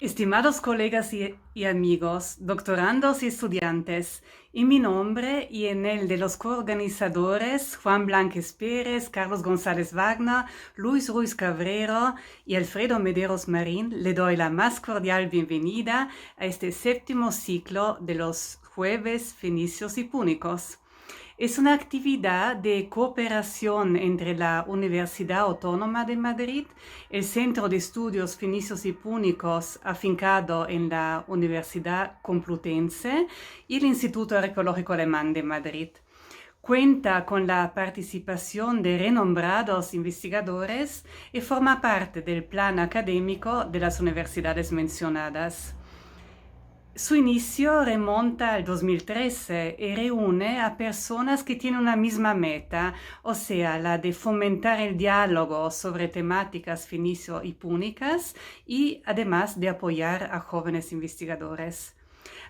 Estimados colegas y amigos, doctorandos y estudiantes, en mi nombre y en el de los coorganizadores Juan Blanquez Pérez, Carlos González Wagner, Luis Ruiz Cabrero y Alfredo Mederos Marín, le doy la más cordial bienvenida a este séptimo ciclo de los Jueves Fenicios y Púnicos. Es una actividad de cooperación entre la Universidad Autónoma de Madrid, el Centro de Estudios Fenicios y Púnicos afincado en la Universidad Complutense y el Instituto Arqueológico Alemán de Madrid. Cuenta con la participación de renombrados investigadores y forma parte del plan académico de las universidades mencionadas. Su inicio remonta al 2013 y reúne a personas que tienen una misma meta, o sea, la de fomentar el diálogo sobre temáticas fenicio y púnicas y además de apoyar a jóvenes investigadores.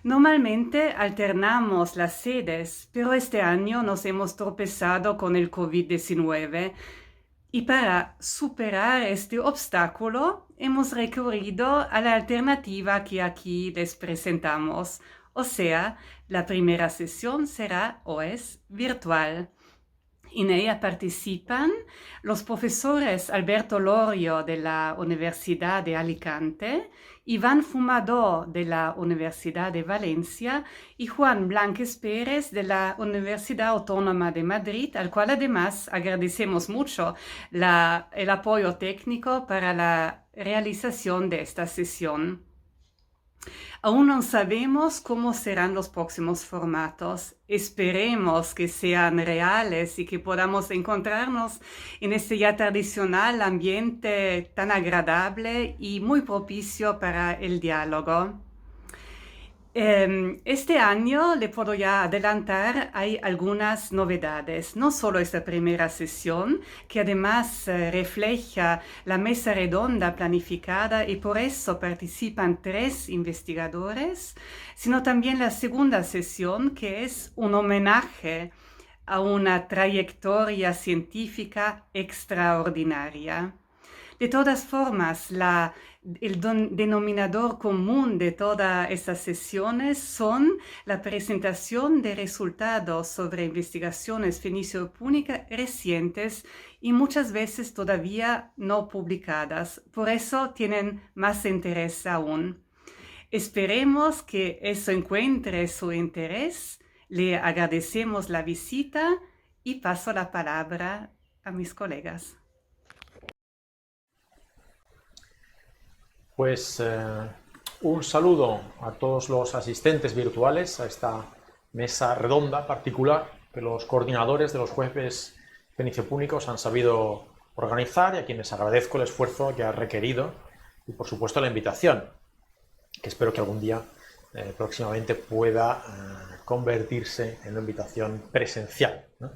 Normalmente alternamos las sedes, pero este año nos hemos tropezado con el COVID-19. Y para superar este obstáculo, hemos recurrido a la alternativa que aquí les presentamos. O sea, la primera sesión será o es virtual. En ella participan los profesores Alberto Lorio de la Universidad de Alicante, Iván Fumador de la Universidad de Valencia y Juan Blanquez Pérez de la Universidad Autónoma de Madrid, al cual además agradecemos mucho el apoyo técnico para la realización de esta sesión. Aún no sabemos cómo serán los próximos formatos. Esperemos que sean reales y que podamos encontrarnos en este ya tradicional ambiente tan agradable y muy propicio para el diálogo. Este año, le puedo ya adelantar, hay algunas novedades. No solo esta primera sesión, que además refleja la mesa redonda planificada y por eso participan 3 investigadores, sino también la segunda sesión, que es un homenaje a una trayectoria científica extraordinaria. De todas formas, el denominador común de todas estas sesiones son la presentación de resultados sobre investigaciones fenicio-púnicas recientes y muchas veces todavía no publicadas. Por eso tienen más interés aún. Esperemos que eso encuentre su interés. Le agradecemos la visita y paso la palabra a mis colegas. Pues un saludo a todos los asistentes virtuales a esta mesa redonda particular que los coordinadores de los Jueves Fenicio-Púnicos han sabido organizar y a quienes agradezco el esfuerzo que ha requerido y por supuesto la invitación, que espero que algún día próximamente pueda convertirse en una invitación presencial, ¿no?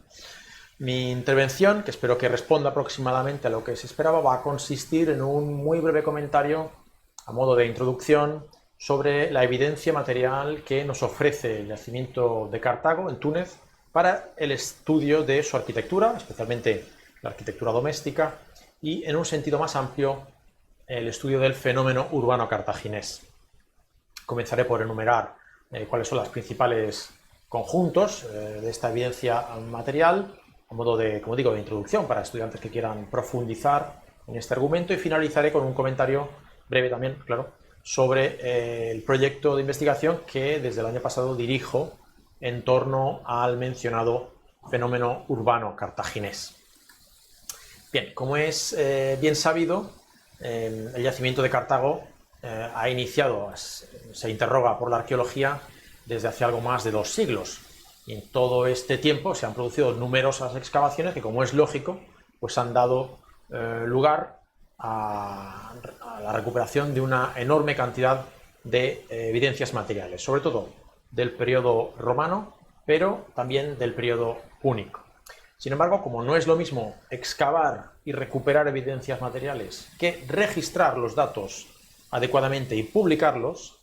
Mi intervención, que espero que responda aproximadamente a lo que se esperaba, va a consistir en un muy breve comentario a modo de introducción sobre la evidencia material que nos ofrece el yacimiento de Cartago, en Túnez, para el estudio de su arquitectura, especialmente la arquitectura doméstica, y en un sentido más amplio, el estudio del fenómeno urbano cartaginés. Comenzaré por enumerar cuáles son los principales conjuntos de esta evidencia material, a modo de, como digo, de introducción para estudiantes que quieran profundizar en este argumento, y finalizaré con un comentario breve también, claro, sobre el proyecto de investigación que desde el año pasado dirijo en torno al mencionado fenómeno urbano cartaginés. Bien, como es bien sabido, el yacimiento de Cartago ha iniciado, se interroga por la arqueología desde hace algo más de 2 siglos. Y en todo este tiempo se han producido numerosas excavaciones que, como es lógico, pues han dado lugar a la recuperación de una enorme cantidad de evidencias materiales, sobre todo del periodo romano, pero también del periodo púnico. Sin embargo, como no es lo mismo excavar y recuperar evidencias materiales que registrar los datos adecuadamente y publicarlos,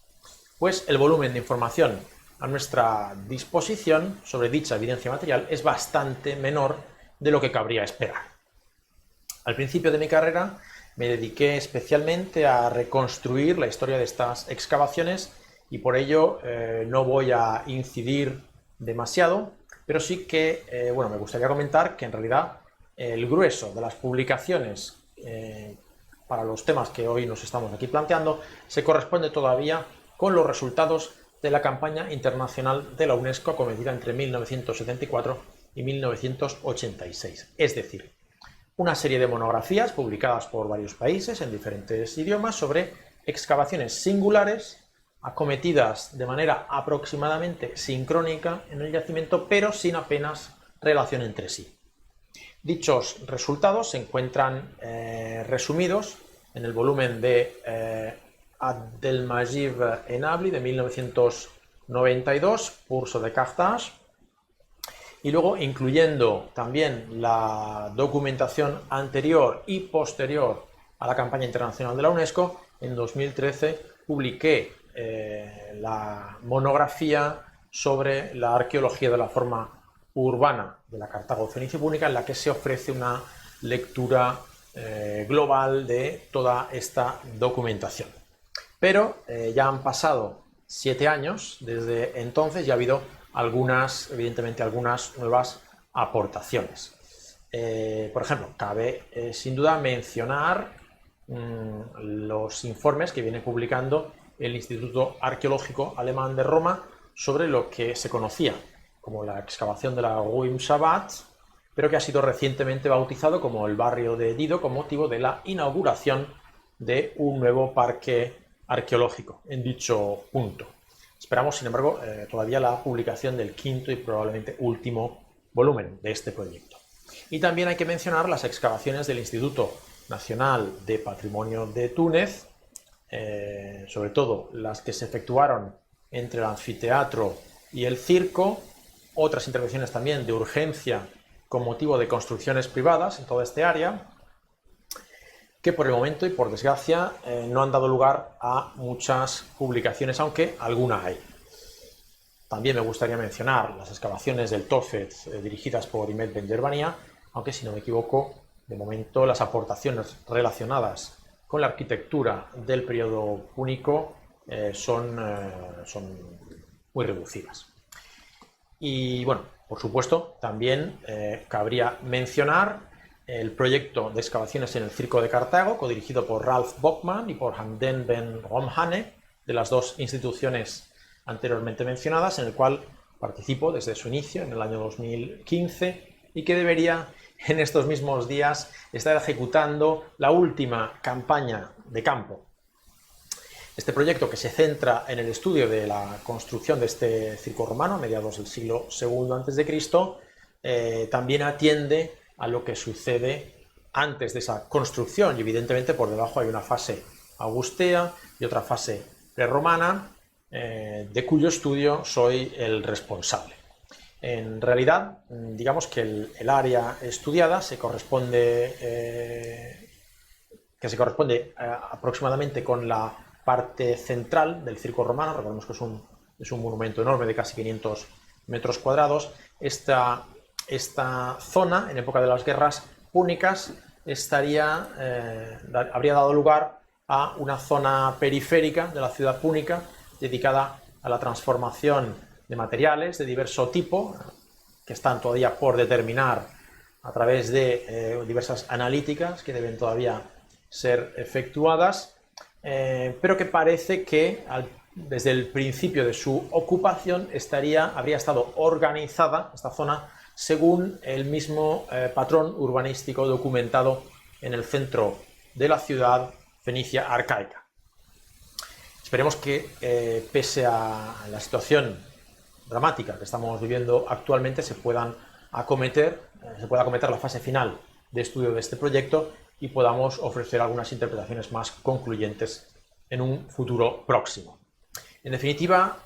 pues el volumen de información a nuestra disposición sobre dicha evidencia material es bastante menor de lo que cabría esperar. Al principio de mi carrera me dediqué especialmente a reconstruir la historia de estas excavaciones y por ello no voy a incidir demasiado, pero sí que me gustaría comentar que en realidad el grueso de las publicaciones para los temas que hoy nos estamos aquí planteando se corresponde todavía con los resultados de la campaña internacional de la UNESCO acometida entre 1974 y 1986. Es decir, una serie de monografías publicadas por varios países en diferentes idiomas sobre excavaciones singulares acometidas de manera aproximadamente sincrónica en el yacimiento, pero sin apenas relación entre sí. Dichos resultados se encuentran resumidos en el volumen de Abdelmajid Enabli de 1992, Curso de Carthage, y luego incluyendo también la documentación anterior y posterior a la campaña internacional de la UNESCO. En 2013 publiqué la monografía sobre la arqueología de la forma urbana de la Cartago Fenicio Púnica, en la que se ofrece una lectura global de toda esta documentación. Pero ya han pasado 7 años desde entonces y ha habido evidentemente algunas nuevas aportaciones. Por ejemplo, cabe sin duda mencionar los informes que viene publicando el Instituto Arqueológico Alemán de Roma sobre lo que se conocía como la excavación de la Rue Mshabat, pero que ha sido recientemente bautizado como el barrio de Dido con motivo de la inauguración de un nuevo parque arqueológico en dicho punto. Esperamos, sin embargo, todavía la publicación del quinto y probablemente último volumen de este proyecto. Y también hay que mencionar las excavaciones del Instituto Nacional de Patrimonio de Túnez, sobre todo las que se efectuaron entre el anfiteatro y el circo, otras intervenciones también de urgencia con motivo de construcciones privadas en toda esta área, que por el momento y por desgracia no han dado lugar a muchas publicaciones, aunque alguna hay. También me gustaría mencionar las excavaciones del Tophet dirigidas por Imet Ben-Yerbania, aunque si no me equivoco, de momento las aportaciones relacionadas con la arquitectura del periodo púnico son muy reducidas. Y bueno, por supuesto, también cabría mencionar el proyecto de excavaciones en el Circo de Cartago, codirigido por Ralph Bockman y por Hamden Ben Romhane, de las dos instituciones anteriormente mencionadas, en el cual participo desde su inicio, en el año 2015, y que debería en estos mismos días estar ejecutando la última campaña de campo. Este proyecto, que se centra en el estudio de la construcción de este circo romano a mediados del siglo II a.C., también atiende a lo que sucede antes de esa construcción, y evidentemente por debajo hay una fase augustea y otra fase prerromana, de cuyo estudio soy el responsable. En realidad, digamos que el área estudiada se corresponde aproximadamente con la parte central del circo romano. Recordemos que es un monumento enorme de casi 500 metros cuadrados. Esta zona, en época de las guerras púnicas, habría dado lugar a una zona periférica de la ciudad púnica dedicada a la transformación de materiales de diverso tipo, que están todavía por determinar a través de diversas analíticas que deben todavía ser efectuadas, pero que parece que desde el principio de su ocupación habría estado organizada esta zona según el mismo patrón urbanístico documentado en el centro de la ciudad fenicia arcaica. Esperemos que, pese a la situación dramática que estamos viviendo actualmente, se pueda acometer la fase final de estudio de este proyecto y podamos ofrecer algunas interpretaciones más concluyentes en un futuro próximo. En definitiva,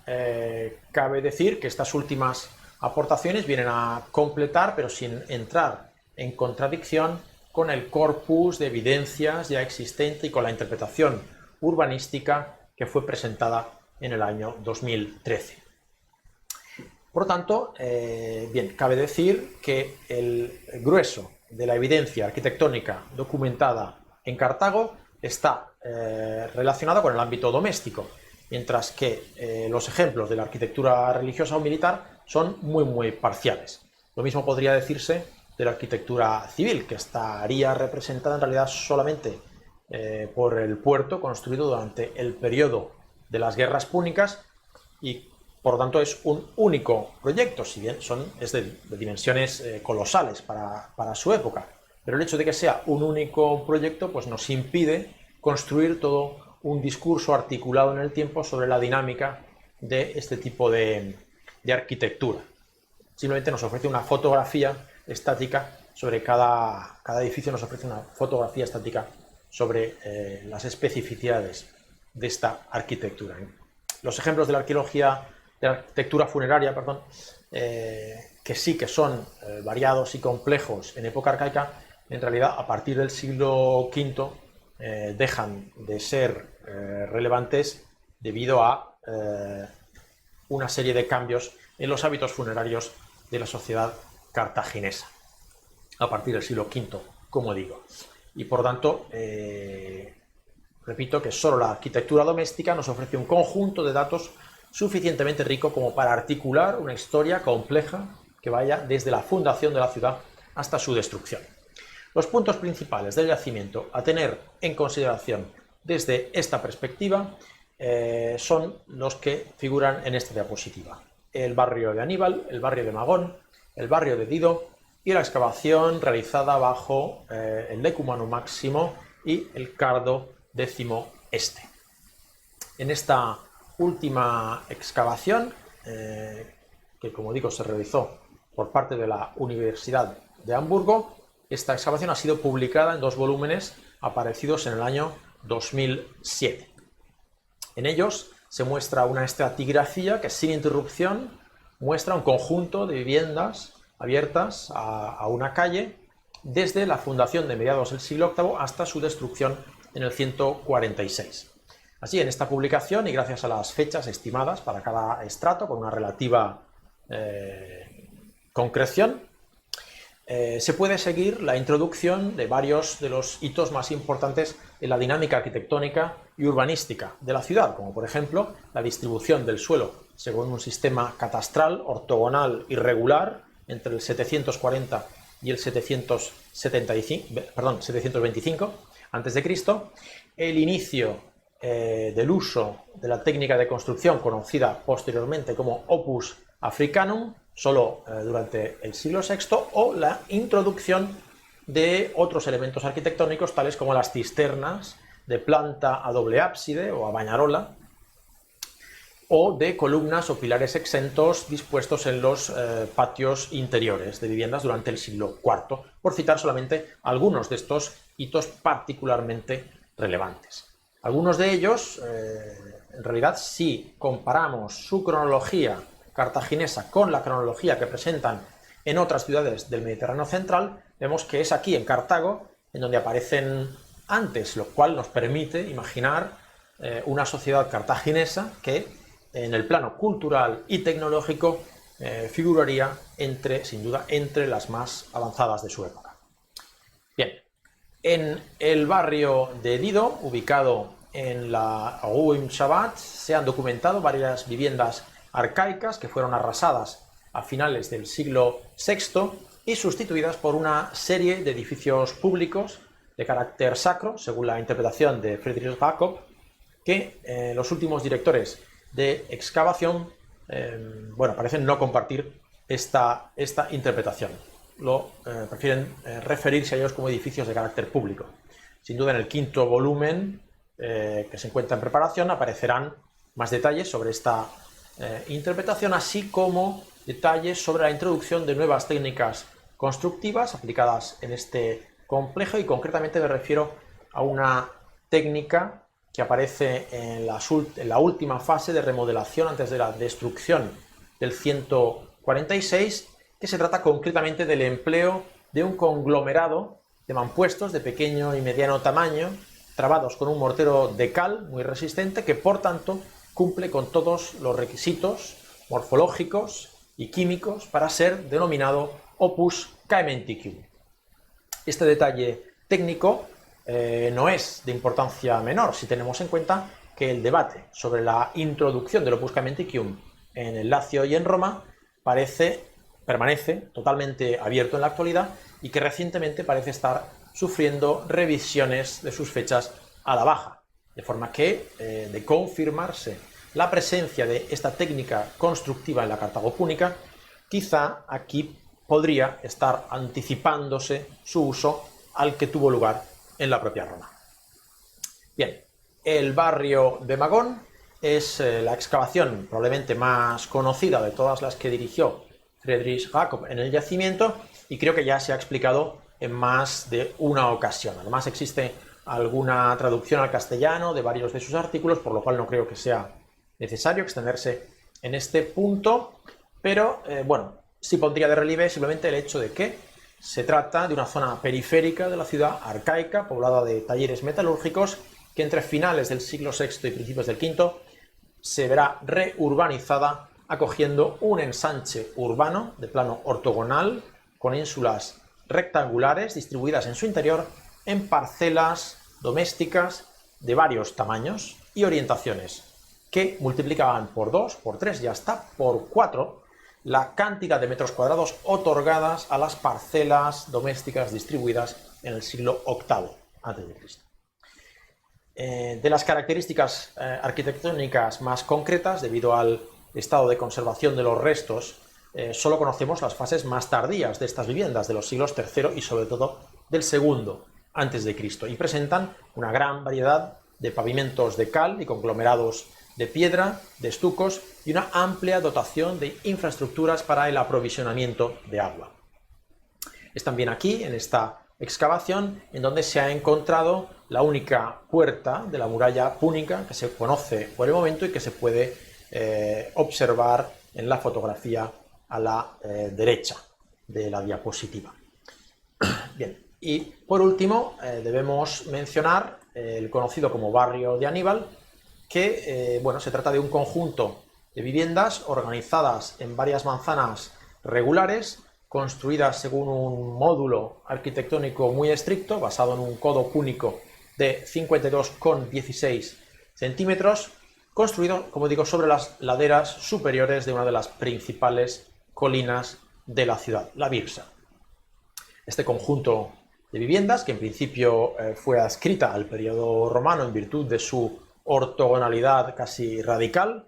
cabe decir que estas últimas aportaciones vienen a completar, pero sin entrar en contradicción con el corpus de evidencias ya existente y con la interpretación urbanística que fue presentada en el año 2013. Por lo tanto, cabe decir que el grueso de la evidencia arquitectónica documentada en Cartago está relacionada con el ámbito doméstico, mientras que los ejemplos de la arquitectura religiosa o militar son muy parciales. Lo mismo podría decirse de la arquitectura civil, que estaría representada en realidad solamente por el puerto construido durante el periodo de las guerras púnicas y por lo tanto es un único proyecto, si bien es de dimensiones colosales para su época. Pero el hecho de que sea un único proyecto pues nos impide construir todo un discurso articulado en el tiempo sobre la dinámica de este tipo de arquitectura. Simplemente nos ofrece una fotografía estática sobre cada edificio, nos ofrece una fotografía estática sobre las especificidades de esta arquitectura. Los ejemplos de la arquitectura funeraria, que sí que son variados y complejos en época arcaica, en realidad a partir del siglo V dejan de ser relevantes debido a una serie de cambios en los hábitos funerarios de la sociedad cartaginesa, a partir del siglo V, como digo. Y por tanto, repito que solo la arquitectura doméstica nos ofrece un conjunto de datos suficientemente rico como para articular una historia compleja que vaya desde la fundación de la ciudad hasta su destrucción. Los puntos principales del yacimiento a tener en consideración desde esta perspectiva son los que figuran en esta diapositiva. El barrio de Aníbal, el barrio de Magón, el barrio de Dido y la excavación realizada bajo el Decumanum Máximo y el Cardo Décimo Este. En esta última excavación, que como digo se realizó por parte de la Universidad de Hamburgo, esta excavación ha sido publicada en 2 volúmenes aparecidos en el año 2007. En ellos se muestra una estratigrafía que sin interrupción muestra un conjunto de viviendas abiertas a una calle desde la fundación de mediados del siglo VIII hasta su destrucción en el 146. Así, en esta publicación, y gracias a las fechas estimadas para cada estrato con una relativa concreción, se puede seguir la introducción de varios de los hitos más importantes en la dinámica arquitectónica y urbanística de la ciudad, como por ejemplo la distribución del suelo según un sistema catastral ortogonal irregular entre el 740 y el 725 a.C., el inicio del uso de la técnica de construcción conocida posteriormente como Opus Africanum, solo durante el siglo VI, o la introducción de otros elementos arquitectónicos tales como las cisternas de planta a doble ábside o a bañarola, o de columnas o pilares exentos dispuestos en los patios interiores de viviendas durante el siglo IV, por citar solamente algunos de estos hitos particularmente relevantes. Algunos de ellos, en realidad, si comparamos su cronología cartaginesa con la cronología que presentan en otras ciudades del Mediterráneo central, vemos que es aquí, en Cartago, en donde aparecen antes, lo cual nos permite imaginar una sociedad cartaginesa que, en el plano cultural y tecnológico, figuraría sin duda, entre las más avanzadas de su época. Bien, en el barrio de Dido, ubicado en la Rue Mchabat, se han documentado varias viviendas arcaicas que fueron arrasadas a finales del siglo VI y sustituidas por una serie de edificios públicos de carácter sacro, según la interpretación de Friedrich Jacob, que los últimos directores de excavación parecen no compartir esta interpretación. Prefieren referirse a ellos como edificios de carácter público. Sin duda, en el 5º volumen, que se encuentra en preparación, aparecerán más detalles sobre esta interpretación, así como detalles sobre la introducción de nuevas técnicas constructivas aplicadas en este complejo, y concretamente me refiero a una técnica que aparece en la última fase de remodelación antes de la destrucción del 146, que se trata concretamente del empleo de un conglomerado de mampuestos de pequeño y mediano tamaño, trabados con un mortero de cal muy resistente, que por tanto cumple con todos los requisitos morfológicos y químicos para ser denominado Opus Caementicum. Este detalle técnico no es de importancia menor si tenemos en cuenta que el debate sobre la introducción del Opus Caementicum en el Lacio y en Roma permanece totalmente abierto en la actualidad y que recientemente parece estar sufriendo revisiones de sus fechas a la baja, de forma que, de confirmarse la presencia de esta técnica constructiva en la Cartago púnica, quizá aquí podría estar anticipándose su uso al que tuvo lugar en la propia Roma. Bien, el barrio de Magón es la excavación probablemente más conocida de todas las que dirigió Friedrich Jacob en el yacimiento y creo que ya se ha explicado en más de una ocasión. Además existe alguna traducción al castellano de varios de sus artículos, por lo cual no creo que sea necesario extenderse en este punto, pero bueno, sí pondría de relieve simplemente el hecho de que se trata de una zona periférica de la ciudad arcaica, poblada de talleres metalúrgicos, que entre finales del siglo VI y principios del V se verá reurbanizada, acogiendo un ensanche urbano de plano ortogonal, con ínsulas rectangulares distribuidas en su interior en parcelas domésticas de varios tamaños y orientaciones, que multiplicaban por 2, por 3 y hasta por 4 la cantidad de metros cuadrados otorgadas a las parcelas domésticas distribuidas en el siglo VIII a.C. De las características arquitectónicas más concretas, debido al estado de conservación de los restos, solo conocemos las fases más tardías de estas viviendas, de los siglos III y sobre todo del II a.C., y presentan una gran variedad de pavimentos de cal y conglomerados de piedra, de estucos y una amplia dotación de infraestructuras para el aprovisionamiento de agua. Es también aquí, en esta excavación, en donde se ha encontrado la única puerta de la muralla púnica que se conoce por el momento y que se puede observar en la fotografía a la derecha de la diapositiva. Bien, y por último debemos mencionar el conocido como barrio de Aníbal, que bueno, se trata de un conjunto de viviendas organizadas en varias manzanas regulares, construidas según un módulo arquitectónico muy estricto, basado en un codo púnico de 52,16 centímetros, construido, como digo, sobre las laderas superiores de una de las principales colinas de la ciudad, la Birsa. Este conjunto de viviendas, que en principio fue adscrita al periodo romano en virtud de su ortogonalidad casi radical,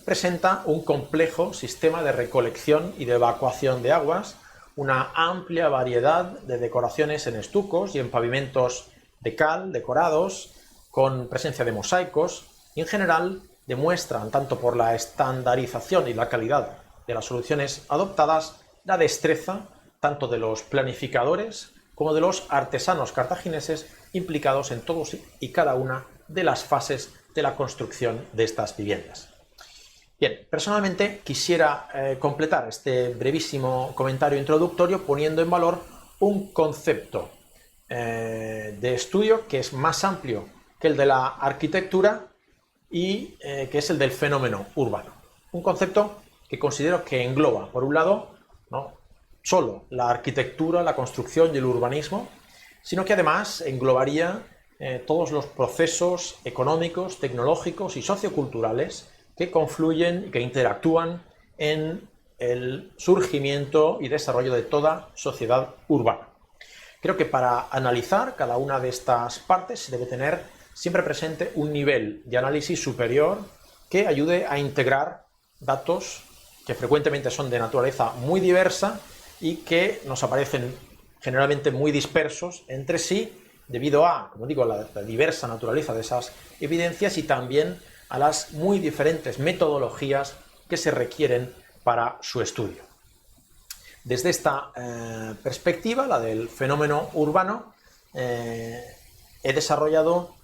presenta un complejo sistema de recolección y de evacuación de aguas, una amplia variedad de decoraciones en estucos y en pavimentos de cal decorados, con presencia de mosaicos, y en general demuestran, tanto por la estandarización y la calidad de las soluciones adoptadas, la destreza tanto de los planificadores como de los artesanos cartagineses implicados en todos y cada una de las fases de la construcción de estas viviendas. Bien, personalmente quisiera completar este brevísimo comentario introductorio poniendo en valor un concepto de estudio que es más amplio que el de la arquitectura y que es el del fenómeno urbano. Un concepto que considero que engloba, por un lado, no solo la arquitectura, la construcción y el urbanismo, sino que además englobaría todos los procesos económicos, tecnológicos y socioculturales que confluyen y que interactúan en el surgimiento y desarrollo de toda sociedad urbana. Creo que para analizar cada una de estas partes se debe tener siempre presente un nivel de análisis superior que ayude a integrar datos que frecuentemente son de naturaleza muy diversa y que nos aparecen generalmente muy dispersos entre sí debido a, como digo, la diversa naturaleza de esas evidencias y también a las muy diferentes metodologías que se requieren para su estudio. Desde esta perspectiva, la del fenómeno urbano, he desarrollado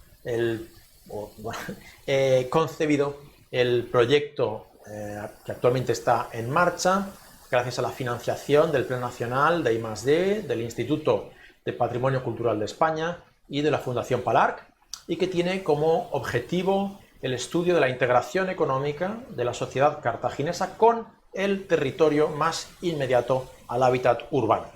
he concebido el proyecto que actualmente está en marcha, gracias a la financiación del Plan Nacional de I+D, del Instituto de Patrimonio Cultural de España y de la Fundación Palarc, y que tiene como objetivo el estudio de la integración económica de la sociedad cartaginesa con el territorio más inmediato al hábitat urbano.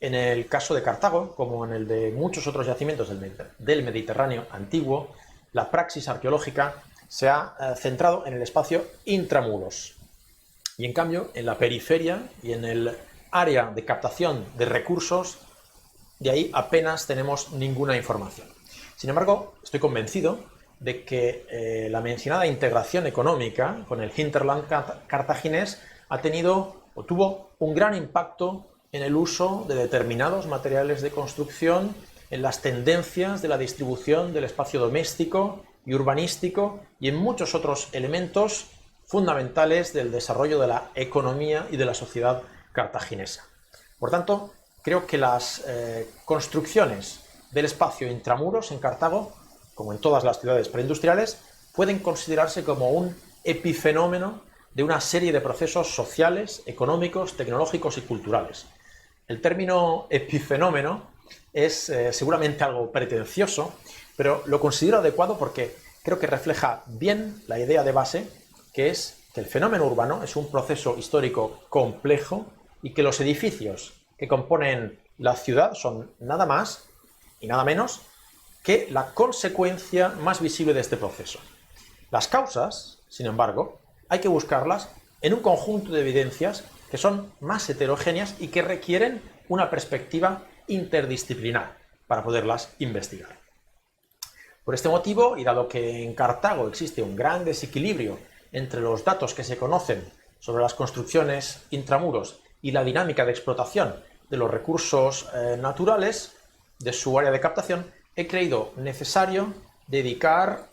En el caso de Cartago, como en el de muchos otros yacimientos del Mediterráneo antiguo, la praxis arqueológica se ha centrado en el espacio intramuros. Y en cambio, en la periferia y en el área de captación de recursos, de ahí apenas tenemos ninguna información. Sin embargo, estoy convencido de que la mencionada integración económica con el hinterland cartaginés ha tenido o tuvo un gran impacto en el uso de determinados materiales de construcción, en las tendencias de la distribución del espacio doméstico y urbanístico y en muchos otros elementos fundamentales del desarrollo de la economía y de la sociedad cartaginesa. Por tanto, creo que las construcciones del espacio intramuros en Cartago, como en todas las ciudades preindustriales, pueden considerarse como un epifenómeno de una serie de procesos sociales, económicos, tecnológicos y culturales. El término epifenómeno es seguramente algo pretencioso, pero lo considero adecuado porque creo que refleja bien la idea de base, que es que el fenómeno urbano es un proceso histórico complejo y que los edificios que componen la ciudad son nada más y nada menos que la consecuencia más visible de este proceso. Las causas, sin embargo, hay que buscarlas en un conjunto de evidencias que son más heterogéneas y que requieren una perspectiva interdisciplinar para poderlas investigar. Por este motivo, y dado que en Cartago existe un gran desequilibrio entre los datos que se conocen sobre las construcciones intramuros y la dinámica de explotación de los recursos naturales de su área de captación, he creído necesario dedicar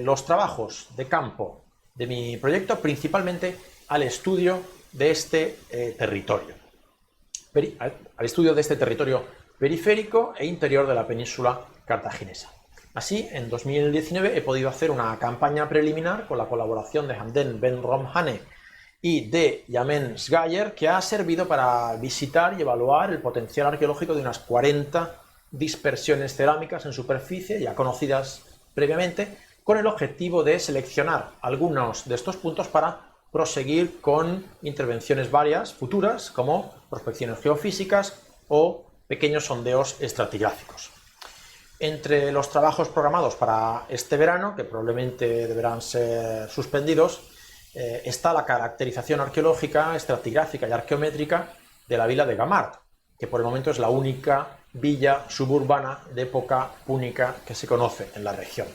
los trabajos de campo de mi proyecto principalmente al estudio de este territorio. Al estudio de este territorio periférico e interior de la península cartaginesa. Así, en 2019 he podido hacer una campaña preliminar con la colaboración de Hamden Ben Romhane y de Yamen Sgayer, que ha servido para visitar y evaluar el potencial arqueológico de unas 40 dispersiones cerámicas en superficie ya conocidas previamente, con el objetivo de seleccionar algunos de estos puntos para proseguir con intervenciones varias futuras, como prospecciones geofísicas o pequeños sondeos estratigráficos. Entre los trabajos programados para este verano, que probablemente deberán ser suspendidos, está la caracterización arqueológica, estratigráfica y arqueométrica de la vila de Gamart, que por el momento es la única villa suburbana de época púnica que se conoce en la región.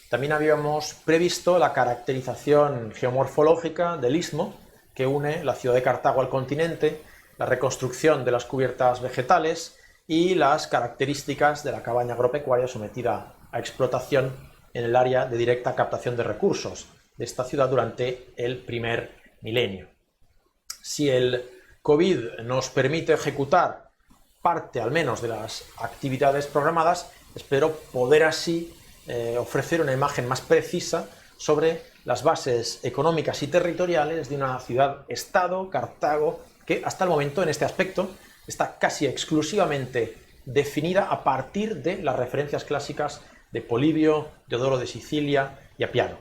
También habíamos previsto la caracterización geomorfológica del istmo que une la ciudad de Cartago al continente, la reconstrucción de las cubiertas vegetales y las características de la cabaña agropecuaria sometida a explotación en el área de directa captación de recursos de esta ciudad durante el primer milenio. Si el COVID nos permite ejecutar parte al menos de las actividades programadas, espero poder así ofrecer una imagen más precisa sobre las bases económicas y territoriales de una ciudad-estado, Cartago, que hasta el momento en este aspecto está casi exclusivamente definida a partir de las referencias clásicas de Polibio, Teodoro de Sicilia y Apiano.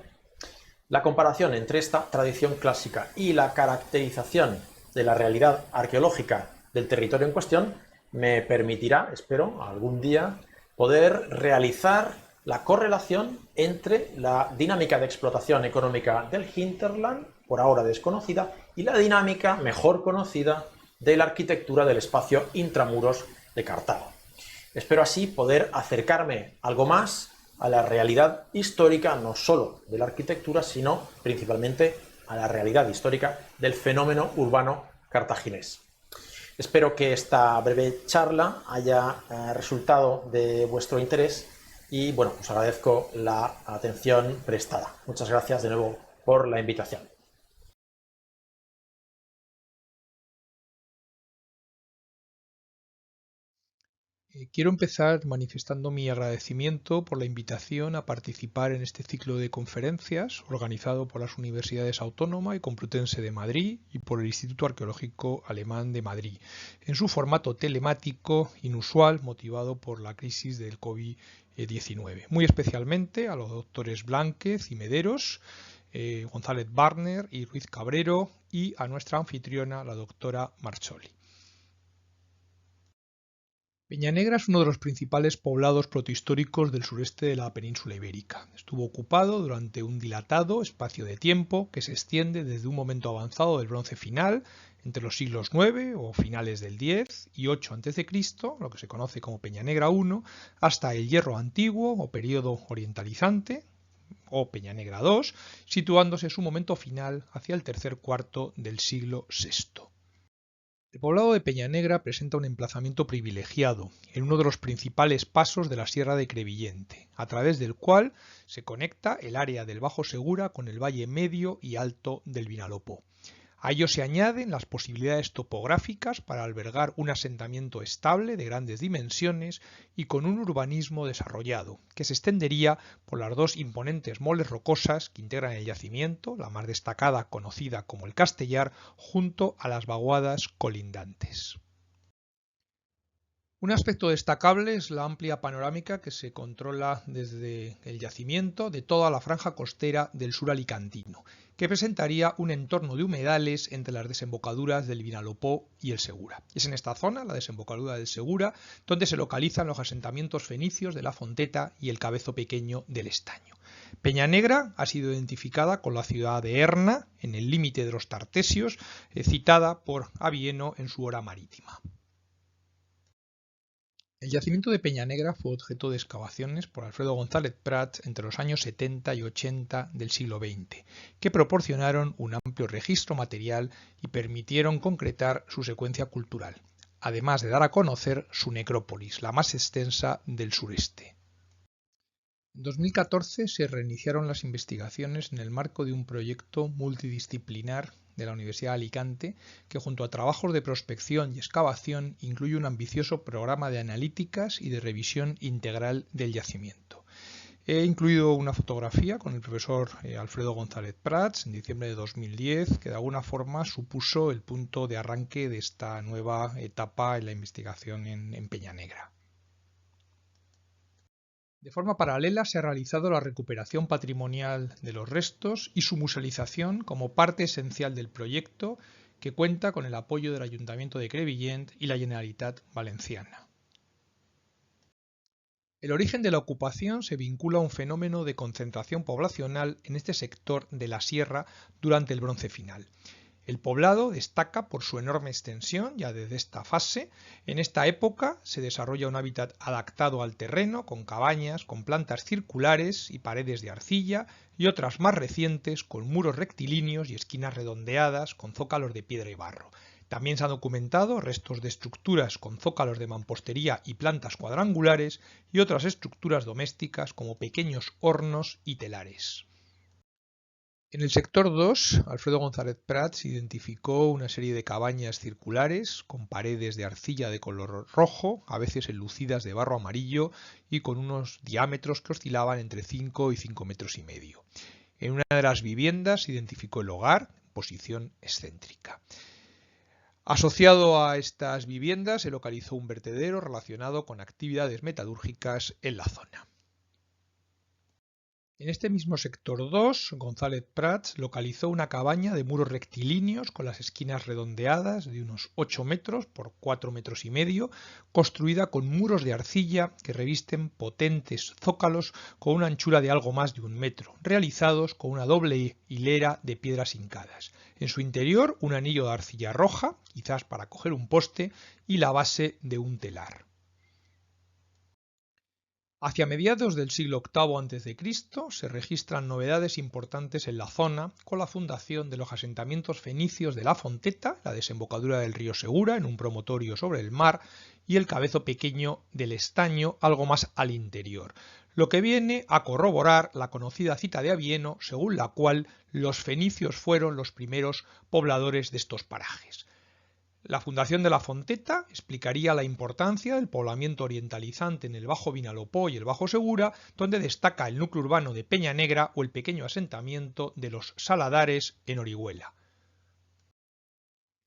La comparación entre esta tradición clásica y la caracterización de la realidad arqueológica del territorio en cuestión me permitirá, espero, algún día poder realizar la correlación entre la dinámica de explotación económica del hinterland, por ahora desconocida, y la dinámica mejor conocida de la arquitectura del espacio intramuros de Cartago. Espero así poder acercarme algo más a la realidad histórica, no solo de la arquitectura, sino principalmente a la realidad histórica del fenómeno urbano cartaginés. Espero que esta breve charla haya resultado de vuestro interés y bueno, os agradezco la atención prestada. Muchas gracias de nuevo por la invitación. Quiero empezar manifestando mi agradecimiento por la invitación a participar en este ciclo de conferencias organizado por las Universidades Autónoma y Complutense de Madrid y por el Instituto Arqueológico Alemán de Madrid, en su formato telemático inusual motivado por la crisis del COVID-19. Muy especialmente a los doctores Blánquez y Mederos, González Barner y Ruiz Cabrero y a nuestra anfitriona, la doctora Marcholi. Peñanegra es uno de los principales poblados protohistóricos del sureste de la península ibérica. Estuvo ocupado durante un dilatado espacio de tiempo que se extiende desde un momento avanzado del Bronce final, entre los siglos IX o finales del X y 8 a.C., lo que se conoce como Peñanegra I, hasta el Hierro Antiguo o período orientalizante, o Peñanegra II, situándose su momento final hacia el tercer cuarto del siglo VI. El poblado de Peñanegra presenta un emplazamiento privilegiado en uno de los principales pasos de la Sierra de Crevillente, a través del cual se conecta el área del Bajo Segura con el valle medio y alto del Vinalopó. A ello se añaden las posibilidades topográficas para albergar un asentamiento estable de grandes dimensiones y con un urbanismo desarrollado, que se extendería por las dos imponentes moles rocosas que integran el yacimiento, la más destacada conocida como el Castellar, junto a las vaguadas colindantes. Un aspecto destacable es la amplia panorámica que se controla desde el yacimiento de toda la franja costera del sur alicantino, que presentaría un entorno de humedales entre las desembocaduras del Vinalopó y el Segura. Es en esta zona, la desembocadura del Segura, donde se localizan los asentamientos fenicios de la Fonteta y el Cabezo Pequeño del Estaño. Peñanegra ha sido identificada con la ciudad de Erna, en el límite de los Tartesios, citada por Avieno en su Hora Marítima. El yacimiento de Peñanegra fue objeto de excavaciones por Alfredo González Prats entre los años 70 y 80 del siglo XX, que proporcionaron un amplio registro material y permitieron concretar su secuencia cultural, además de dar a conocer su necrópolis, la más extensa del sureste. En 2014 se reiniciaron las investigaciones en el marco de un proyecto multidisciplinar de la Universidad de Alicante que, junto a trabajos de prospección y excavación, incluye un ambicioso programa de analíticas y de revisión integral del yacimiento. He incluido una fotografía con el profesor Alfredo González Prats en diciembre de 2010, que de alguna forma supuso el punto de arranque de esta nueva etapa en la investigación en Peñanegra. De forma paralela se ha realizado la recuperación patrimonial de los restos y su musealización como parte esencial del proyecto, que cuenta con el apoyo del Ayuntamiento de Crevillent y la Generalitat Valenciana. El origen de la ocupación se vincula a un fenómeno de concentración poblacional en este sector de la sierra durante el Bronce final. El poblado destaca por su enorme extensión ya desde esta fase. En esta época se desarrolla un hábitat adaptado al terreno, con cabañas, con plantas circulares y paredes de arcilla, y otras más recientes con muros rectilíneos y esquinas redondeadas con zócalos de piedra y barro. También se han documentado restos de estructuras con zócalos de mampostería y plantas cuadrangulares y otras estructuras domésticas como pequeños hornos y telares. En el sector 2, Alfredo González Prats identificó una serie de cabañas circulares con paredes de arcilla de color rojo, a veces enlucidas de barro amarillo y con unos diámetros que oscilaban entre 5 y 5,5 metros. En una de las viviendas identificó el hogar, en posición excéntrica. Asociado a estas viviendas se localizó un vertedero relacionado con actividades metalúrgicas en la zona. En este mismo sector 2, González Prats localizó una cabaña de muros rectilíneos con las esquinas redondeadas de unos 8 metros por 4,5 metros, construida con muros de arcilla que revisten potentes zócalos con una anchura de algo más de 1 metro, realizados con una doble hilera de piedras hincadas. En su interior, un anillo de arcilla roja, quizás para coger un poste, y la base de un telar. Hacia mediados del siglo VIII a.C. se registran novedades importantes en la zona con la fundación de los asentamientos fenicios de la Fonteta, la desembocadura del río Segura en un promontorio sobre el mar, y el Cabezo Pequeño del Estaño algo más al interior, lo que viene a corroborar la conocida cita de Avieno según la cual los fenicios fueron los primeros pobladores de estos parajes. La fundación de la Fonteta explicaría la importancia del poblamiento orientalizante en el Bajo Vinalopó y el Bajo Segura, donde destaca el núcleo urbano de Peñanegra o el pequeño asentamiento de los Saladares en Orihuela.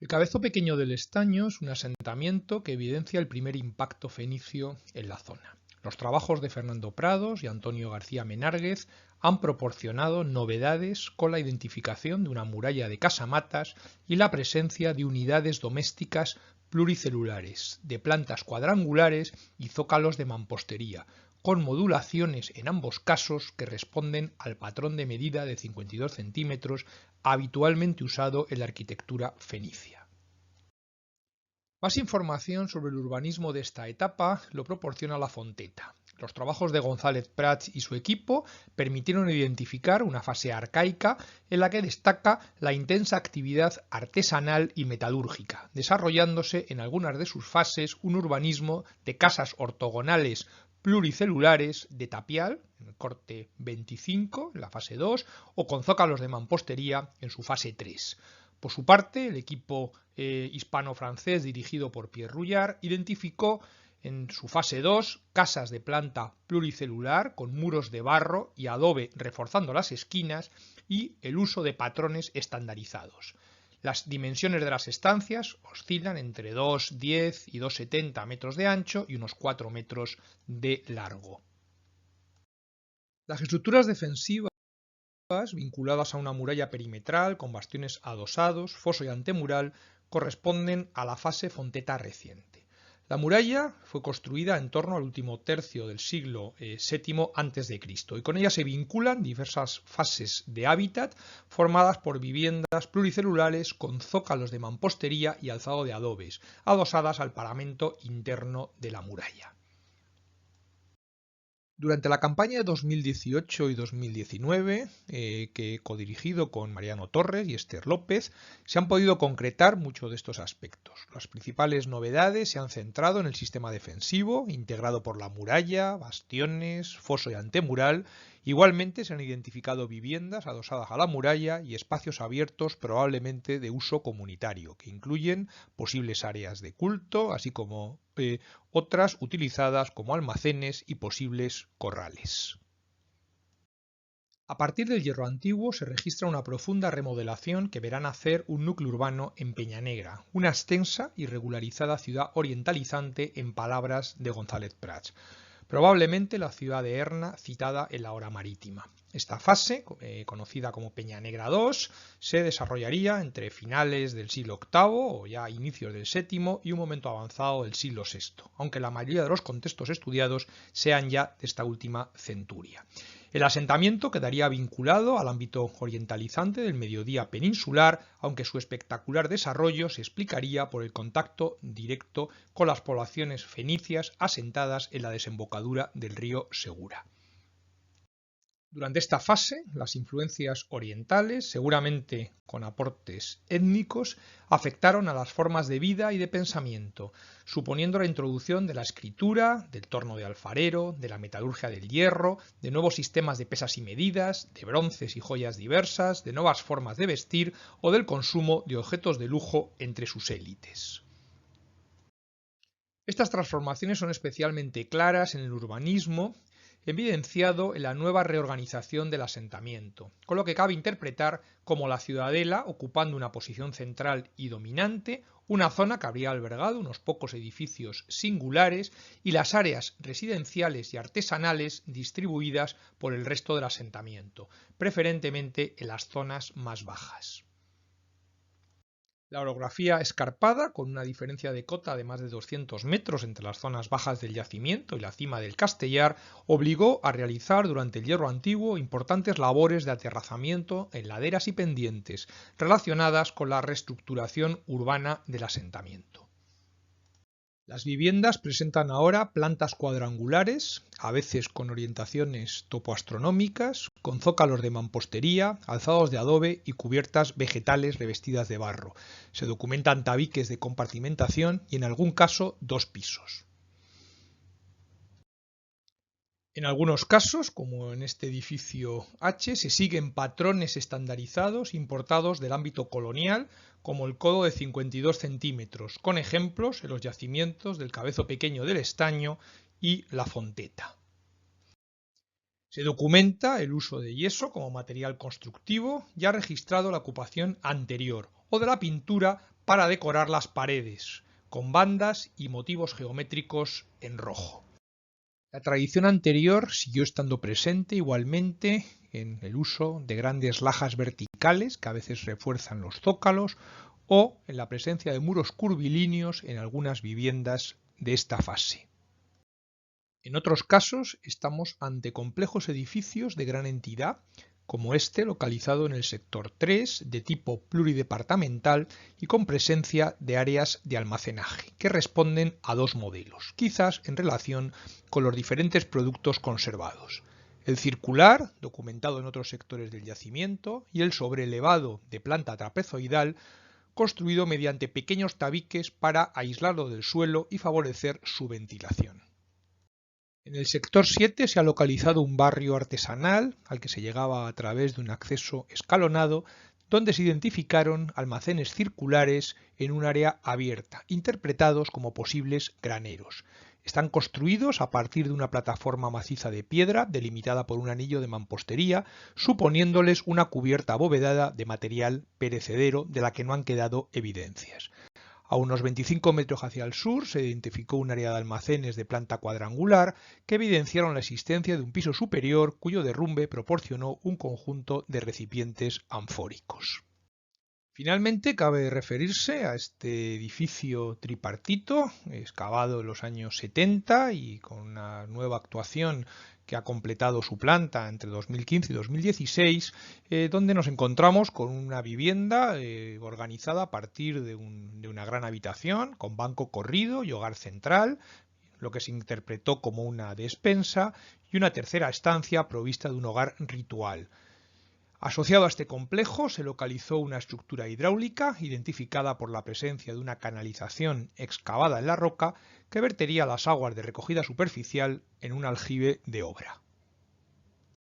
El Cabezo Pequeño del Estaño es un asentamiento que evidencia el primer impacto fenicio en la zona. Los trabajos de Fernando Prados y Antonio García Menárguez han proporcionado novedades con la identificación de una muralla de casamatas y la presencia de unidades domésticas pluricelulares, de plantas cuadrangulares y zócalos de mampostería, con modulaciones en ambos casos que responden al patrón de medida de 52 centímetros habitualmente usado en la arquitectura fenicia. Más información sobre el urbanismo de esta etapa lo proporciona La Fonteta. Los trabajos de González Prats y su equipo permitieron identificar una fase arcaica en la que destaca la intensa actividad artesanal y metalúrgica, desarrollándose en algunas de sus fases un urbanismo de casas ortogonales pluricelulares de tapial, en el corte 25, en la fase 2, o con zócalos de mampostería en su fase 3. Por su parte, el equipo hispano-francés dirigido por Pierre Rouillard identificó en su fase 2 casas de planta pluricelular con muros de barro y adobe reforzando las esquinas y el uso de patrones estandarizados. Las dimensiones de las estancias oscilan entre 2,10 y 2,70 metros de ancho y unos 4 metros de largo. Las estructuras defensivas vinculadas a una muralla perimetral con bastiones adosados, foso y antemural corresponden a la fase Fonteta reciente. La muralla fue construida en torno al último tercio del siglo VII a.C. y con ella se vinculan diversas fases de hábitat formadas por viviendas pluricelulares con zócalos de mampostería y alzado de adobes, adosadas al paramento interno de la muralla. Durante la campaña de 2018 y 2019, que he codirigido con Mariano Torres y Esther López, se han podido concretar muchos de estos aspectos. Las principales novedades se han centrado en el sistema defensivo, integrado por la muralla, bastiones, foso y antemural. Igualmente se han identificado viviendas adosadas a la muralla y espacios abiertos probablemente de uso comunitario, que incluyen posibles áreas de culto, así como otras utilizadas como almacenes y posibles corrales. A partir del Hierro Antiguo se registra una profunda remodelación que verá nacer un núcleo urbano en Peñanegra, una extensa y regularizada ciudad orientalizante en palabras de González Prats. Probablemente la ciudad de Erna citada en la Hora Marítima. Esta fase, conocida como Peñanegra II, se desarrollaría entre finales del siglo VIII o ya inicios del VII y un momento avanzado del siglo VI, aunque la mayoría de los contextos estudiados sean ya de esta última centuria. El asentamiento quedaría vinculado al ámbito orientalizante del mediodía peninsular, aunque su espectacular desarrollo se explicaría por el contacto directo con las poblaciones fenicias asentadas en la desembocadura del río Segura. Durante esta fase, las influencias orientales, seguramente con aportes étnicos, afectaron a las formas de vida y de pensamiento, suponiendo la introducción de la escritura, del torno de alfarero, de la metalurgia del hierro, de nuevos sistemas de pesas y medidas, de bronces y joyas diversas, de nuevas formas de vestir o del consumo de objetos de lujo entre sus élites. Estas transformaciones son especialmente claras en el urbanismo, evidenciado en la nueva reorganización del asentamiento, con lo que cabe interpretar como la ciudadela ocupando una posición central y dominante, una zona que habría albergado unos pocos edificios singulares y las áreas residenciales y artesanales distribuidas por el resto del asentamiento, preferentemente en las zonas más bajas. La orografía escarpada, con una diferencia de cota de más de 200 metros entre las zonas bajas del yacimiento y la cima del Castellar, obligó a realizar durante el Hierro Antiguo importantes labores de aterrazamiento en laderas y pendientes relacionadas con la reestructuración urbana del asentamiento. Las viviendas presentan ahora plantas cuadrangulares, a veces con orientaciones topoastronómicas, con zócalos de mampostería, alzados de adobe y cubiertas vegetales revestidas de barro. Se documentan tabiques de compartimentación y en algún caso 2 pisos. En algunos casos, como en este edificio H, se siguen patrones estandarizados importados del ámbito colonial, como el codo de 52 centímetros, con ejemplos en los yacimientos del Cabezo Pequeño del Estaño y La Fonteta. Se documenta el uso de yeso como material constructivo, ya registrado la ocupación anterior, o de la pintura para decorar las paredes, con bandas y motivos geométricos en rojo. La tradición anterior siguió estando presente igualmente en el uso de grandes lajas verticales que a veces refuerzan los zócalos o en la presencia de muros curvilíneos en algunas viviendas de esta fase. En otros casos estamos ante complejos edificios de gran entidad, como este localizado en el sector 3, de tipo pluridepartamental y con presencia de áreas de almacenaje, que responden a dos modelos, quizás en relación con los diferentes productos conservados. El circular, documentado en otros sectores del yacimiento, y el sobrelevado de planta trapezoidal, construido mediante pequeños tabiques para aislarlo del suelo y favorecer su ventilación. En el sector 7 se ha localizado un barrio artesanal al que se llegaba a través de un acceso escalonado, donde se identificaron almacenes circulares en un área abierta, interpretados como posibles graneros. Están construidos a partir de una plataforma maciza de piedra delimitada por un anillo de mampostería, suponiéndoles una cubierta abovedada de material perecedero de la que no han quedado evidencias. A unos 25 metros hacia el sur se identificó un área de almacenes de planta cuadrangular que evidenciaron la existencia de un piso superior cuyo derrumbe proporcionó un conjunto de recipientes anfóricos. Finalmente, cabe referirse a este edificio tripartito, excavado en los años 70 y con una nueva actuación que ha completado su planta entre 2015 y 2016, donde nos encontramos con una vivienda organizada a partir de una gran habitación, con banco corrido y hogar central, lo que se interpretó como una despensa, y una tercera estancia provista de un hogar ritual. Asociado a este complejo se localizó una estructura hidráulica identificada por la presencia de una canalización excavada en la roca que vertería las aguas de recogida superficial en un aljibe de obra.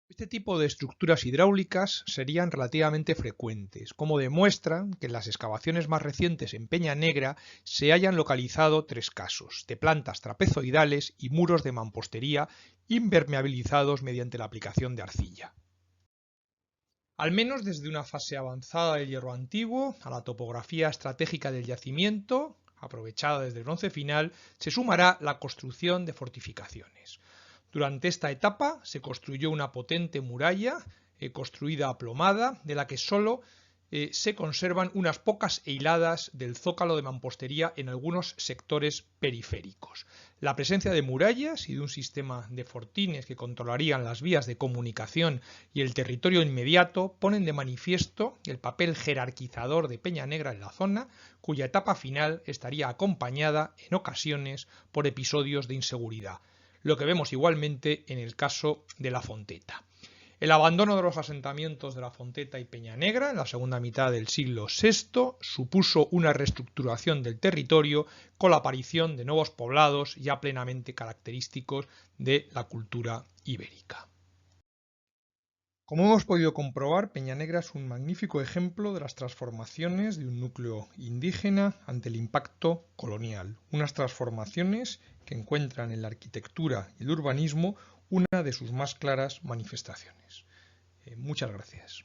Este tipo de estructuras hidráulicas serían relativamente frecuentes, como demuestran que en las excavaciones más recientes en Peña Negra se hayan localizado 3 casos de plantas trapezoidales y muros de mampostería impermeabilizados mediante la aplicación de arcilla. Al menos desde una fase avanzada del Hierro Antiguo a la topografía estratégica del yacimiento, aprovechada desde el Bronce Final, se sumará la construcción de fortificaciones. Durante esta etapa se construyó una potente muralla construida a plomada, de la que solo se conservan unas pocas hiladas del zócalo de mampostería en algunos sectores periféricos. La presencia de murallas y de un sistema de fortines que controlarían las vías de comunicación y el territorio inmediato ponen de manifiesto el papel jerarquizador de Peña Negra en la zona, cuya etapa final estaría acompañada en ocasiones por episodios de inseguridad, lo que vemos igualmente en el caso de La Fonteta. El abandono de los asentamientos de La Fonteta y Peña Negra en la segunda mitad del siglo VI supuso una reestructuración del territorio con la aparición de nuevos poblados ya plenamente característicos de la cultura ibérica. Como hemos podido comprobar, Peña Negra es un magnífico ejemplo de las transformaciones de un núcleo indígena ante el impacto colonial, unas transformaciones que encuentran en la arquitectura y el urbanismo una de sus más claras manifestaciones. Muchas gracias.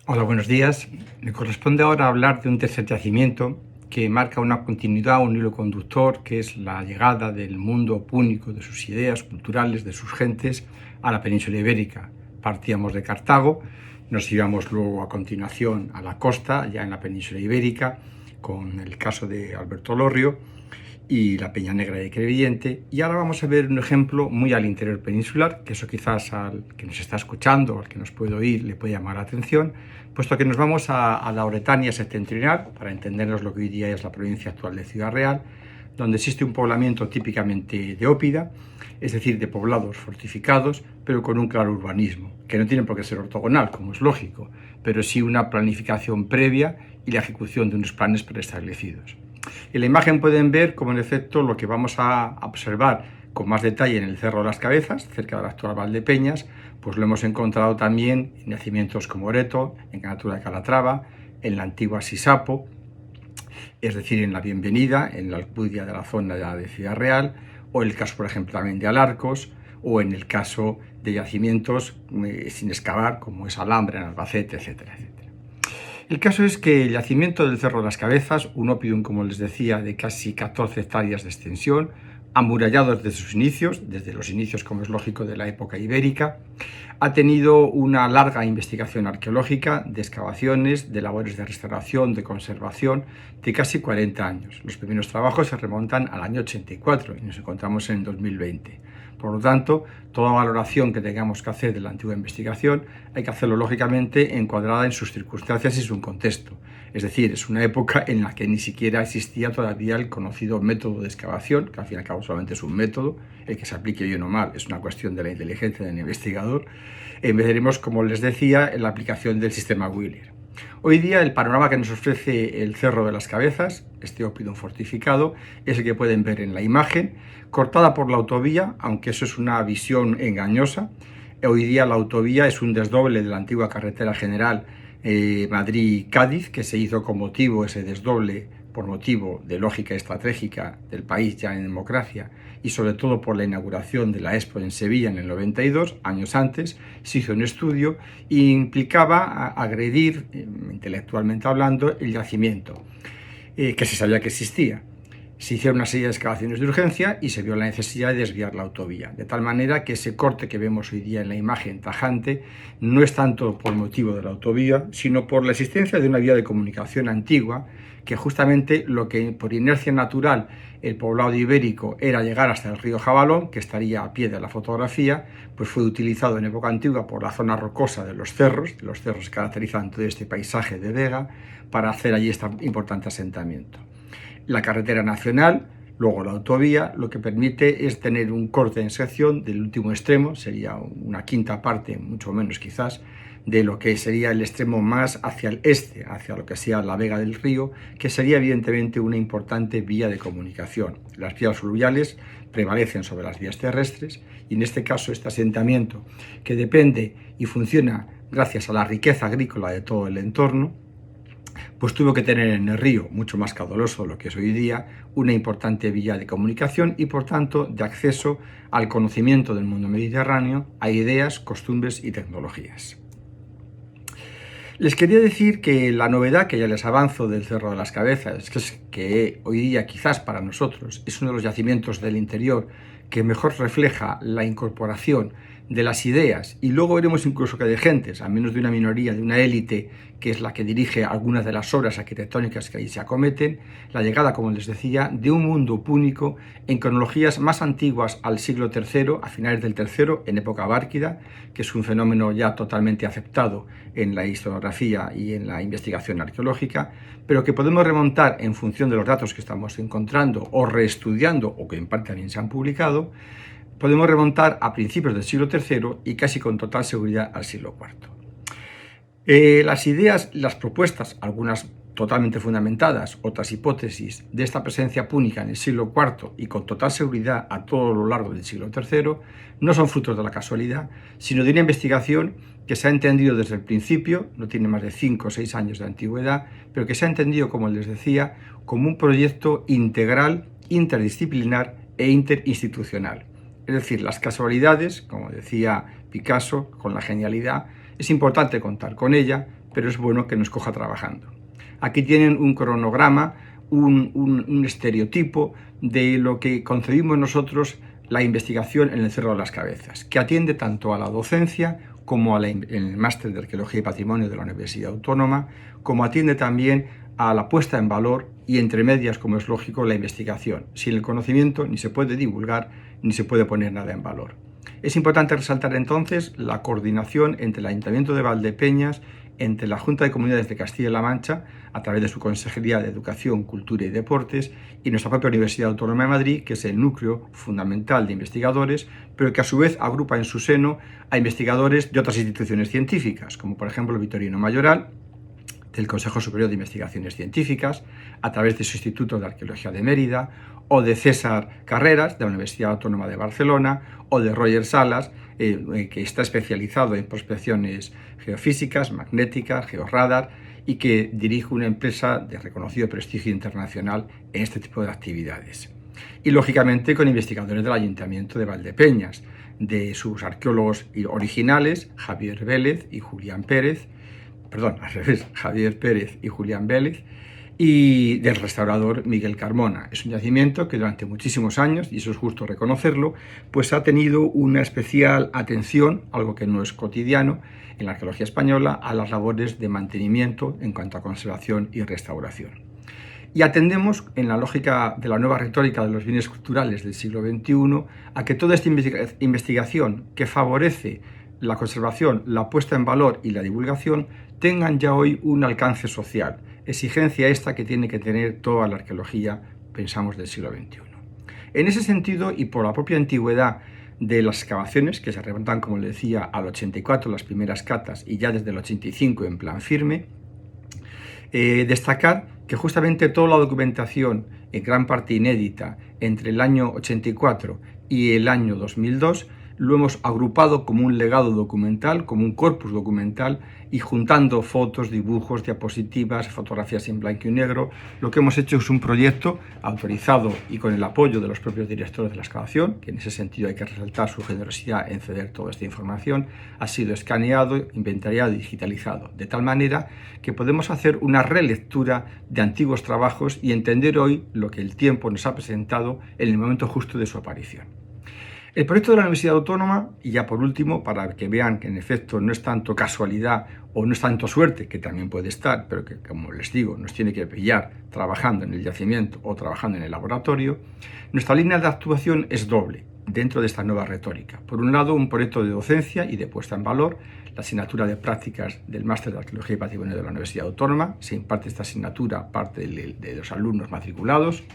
Hola, buenos días. Me corresponde ahora hablar de un tercer yacimiento que marca una continuidad, un hilo conductor, que es la llegada del mundo púnico, de sus ideas culturales, de sus gentes, a la península ibérica. Partíamos de Cartago, nos íbamos luego a continuación a la costa, ya en la península ibérica, con el caso de Alberto Lorrio y la Peña Negra de Crevillente, y ahora vamos a ver un ejemplo muy al interior peninsular, que eso quizás al que nos está escuchando o al que nos puede oír le puede llamar la atención, puesto que nos vamos a la Oretania septentrional, para entendernos lo que hoy día es la provincia actual de Ciudad Real, donde existe un poblamiento típicamente de ópida, es decir, de poblados fortificados, pero con un claro urbanismo, que no tiene por qué ser ortogonal, como es lógico, pero sí una planificación previa y la ejecución de unos planes preestablecidos. En la imagen pueden ver cómo en efecto lo que vamos a observar con más detalle en el Cerro de las Cabezas, cerca del actual Valdepeñas, pues lo hemos encontrado también en yacimientos como Oreto, en Canatura de Calatrava, en la antigua Sisapo, es decir, en la Bienvenida, en la Alcudia de la zona de Ciudad Real, o en el caso, por ejemplo, también de Alarcos, o en el caso de yacimientos sin excavar, como es Alhambra, en Albacete, etcétera, etcétera. El caso es que el yacimiento del Cerro de las Cabezas, un oppidum, como les decía, de casi 14 hectáreas de extensión, amurallado desde sus inicios, desde los inicios, como es lógico, de la época ibérica. Ha tenido una larga investigación arqueológica, de excavaciones, de labores de restauración, de conservación, de casi 40 años. Los primeros trabajos se remontan al año 84 y nos encontramos en 2020. Por lo tanto, toda valoración que tengamos que hacer de la antigua investigación hay que hacerlo lógicamente encuadrada en sus circunstancias y su contexto. Es decir, es una época en la que ni siquiera existía todavía el conocido método de excavación, que al fin y al cabo solamente es un método, el que se aplique bien o mal es una cuestión de la inteligencia del investigador. Veremos, como les decía, en la aplicación del sistema Wheeler. Hoy día el panorama que nos ofrece el Cerro de las Cabezas, este óppidum fortificado, es el que pueden ver en la imagen, cortada por la autovía, aunque eso es una visión engañosa. Hoy día la autovía es un desdoble de la antigua carretera general Madrid-Cádiz, que se hizo con motivo, ese desdoble, por motivo de lógica estratégica del país ya en democracia y sobre todo por la inauguración de la Expo en Sevilla en el 92, años antes, se hizo un estudio e implicaba agredir, intelectualmente hablando, el yacimiento, que se sabía que existía. Se hicieron una serie de excavaciones de urgencia y se vio la necesidad de desviar la autovía, de tal manera que ese corte que vemos hoy día en la imagen tajante no es tanto por motivo de la autovía, sino por la existencia de una vía de comunicación antigua, que justamente lo que por inercia natural el poblado ibérico era llegar hasta el río Jabalón, que estaría a pie de la fotografía, pues fue utilizado en época antigua por la zona rocosa de los cerros que caracterizan todo este paisaje de vega, para hacer allí este importante asentamiento. La carretera nacional, luego la autovía, lo que permite es tener un corte en sección del último extremo, sería una quinta parte, mucho menos quizás, de lo que sería el extremo más hacia el este, hacia lo que sea la vega del río, que sería evidentemente una importante vía de comunicación. Las vías fluviales prevalecen sobre las vías terrestres y en este caso este asentamiento, que depende y funciona gracias a la riqueza agrícola de todo el entorno, pues tuvo que tener en el río, mucho más caudaloso de lo que es hoy día, una importante vía de comunicación y por tanto de acceso al conocimiento del mundo mediterráneo, a ideas, costumbres y tecnologías. Les quería decir que la novedad que ya les avanzo del Cerro de las Cabezas es que hoy día quizás para nosotros es uno de los yacimientos del interior que mejor refleja la incorporación de las ideas, y luego veremos incluso que de gentes, a menos de una minoría, de una élite que es la que dirige algunas de las obras arquitectónicas que ahí se acometen, la llegada, como les decía, de un mundo púnico en cronologías más antiguas al siglo III, a finales del III, en época bárquida, que es un fenómeno ya totalmente aceptado en la historiografía y en la investigación arqueológica, pero que podemos remontar en función de los datos que estamos encontrando o reestudiando o que en parte también se han publicado. Podemos remontar a principios del siglo III y casi con total seguridad al siglo IV. Las ideas, las propuestas, algunas totalmente fundamentadas, otras hipótesis de esta presencia púnica en el siglo IV y con total seguridad a todo lo largo del siglo III, no son frutos de la casualidad, sino de una investigación que se ha entendido desde el principio, no tiene más de 5 o 6 años de antigüedad, pero que se ha entendido, como les decía, como un proyecto integral, interdisciplinar e interinstitucional. Es decir, las casualidades, como decía Picasso, con la genialidad, es importante contar con ella, pero es bueno que nos coja trabajando. Aquí tienen un cronograma, un estereotipo de lo que concebimos nosotros la investigación en el Cerro de las Cabezas, que atiende tanto a la docencia como en el Máster de Arqueología y Patrimonio de la Universidad Autónoma, como atiende también a la puesta en valor y, entre medias, como es lógico, la investigación. Sin el conocimiento ni se puede divulgar ni se puede poner nada en valor. Es importante resaltar entonces la coordinación entre el Ayuntamiento de Valdepeñas, entre la Junta de Comunidades de Castilla-La Mancha, a través de su Consejería de Educación, Cultura y Deportes, y nuestra propia Universidad Autónoma de Madrid, que es el núcleo fundamental de investigadores, pero que a su vez agrupa en su seno a investigadores de otras instituciones científicas, como por ejemplo Vitorino Mayoral, del Consejo Superior de Investigaciones Científicas, a través de su Instituto de Arqueología de Mérida, o de César Carreras, de la Universidad Autónoma de Barcelona, o de Roger Salas, que está especializado en prospecciones geofísicas, magnéticas, georradar, y que dirige una empresa de reconocido prestigio internacional en este tipo de actividades. Y lógicamente con investigadores del Ayuntamiento de Valdepeñas, de sus arqueólogos originales, Javier Pérez y Julián Vélez, y del restaurador Miguel Carmona. Es un yacimiento que durante muchísimos años, y eso es justo reconocerlo, pues ha tenido una especial atención, algo que no es cotidiano en la arqueología española, a las labores de mantenimiento en cuanto a conservación y restauración. Y atendemos, en la lógica de la nueva retórica de los bienes culturales del siglo XXI, a que toda esta investigación que favorece la conservación, la puesta en valor y la divulgación tengan ya hoy un alcance social, exigencia esta que tiene que tener toda la arqueología, pensamos, del siglo XXI. En ese sentido, y por la propia antigüedad de las excavaciones, que se remontan, como le decía, al 84 las primeras catas y ya desde el 85 en plan firme, destacar que justamente toda la documentación, en gran parte inédita, entre el año 84 y el año 2002, lo hemos agrupado como un legado documental, como un corpus documental, y juntando fotos, dibujos, diapositivas, fotografías en blanco y negro. Lo que hemos hecho es un proyecto autorizado y con el apoyo de los propios directores de la excavación, que en ese sentido hay que resaltar su generosidad en ceder toda esta información. Ha sido escaneado, inventariado y digitalizado, de tal manera que podemos hacer una relectura de antiguos trabajos y entender hoy lo que el tiempo nos ha presentado en el momento justo de su aparición. El proyecto de la Universidad Autónoma, y ya por último, para que vean que en efecto no es tanto casualidad o no es tanto suerte, que también puede estar, pero que, como les digo, nos tiene que pillar trabajando en el yacimiento o trabajando en el laboratorio, nuestra línea de actuación es doble dentro de esta nueva retórica. Por un lado, un proyecto de docencia y de puesta en valor, la asignatura de prácticas del Máster de Arqueología y Patrimonio de la Universidad Autónoma. Se imparte esta asignatura parte de los alumnos matriculados.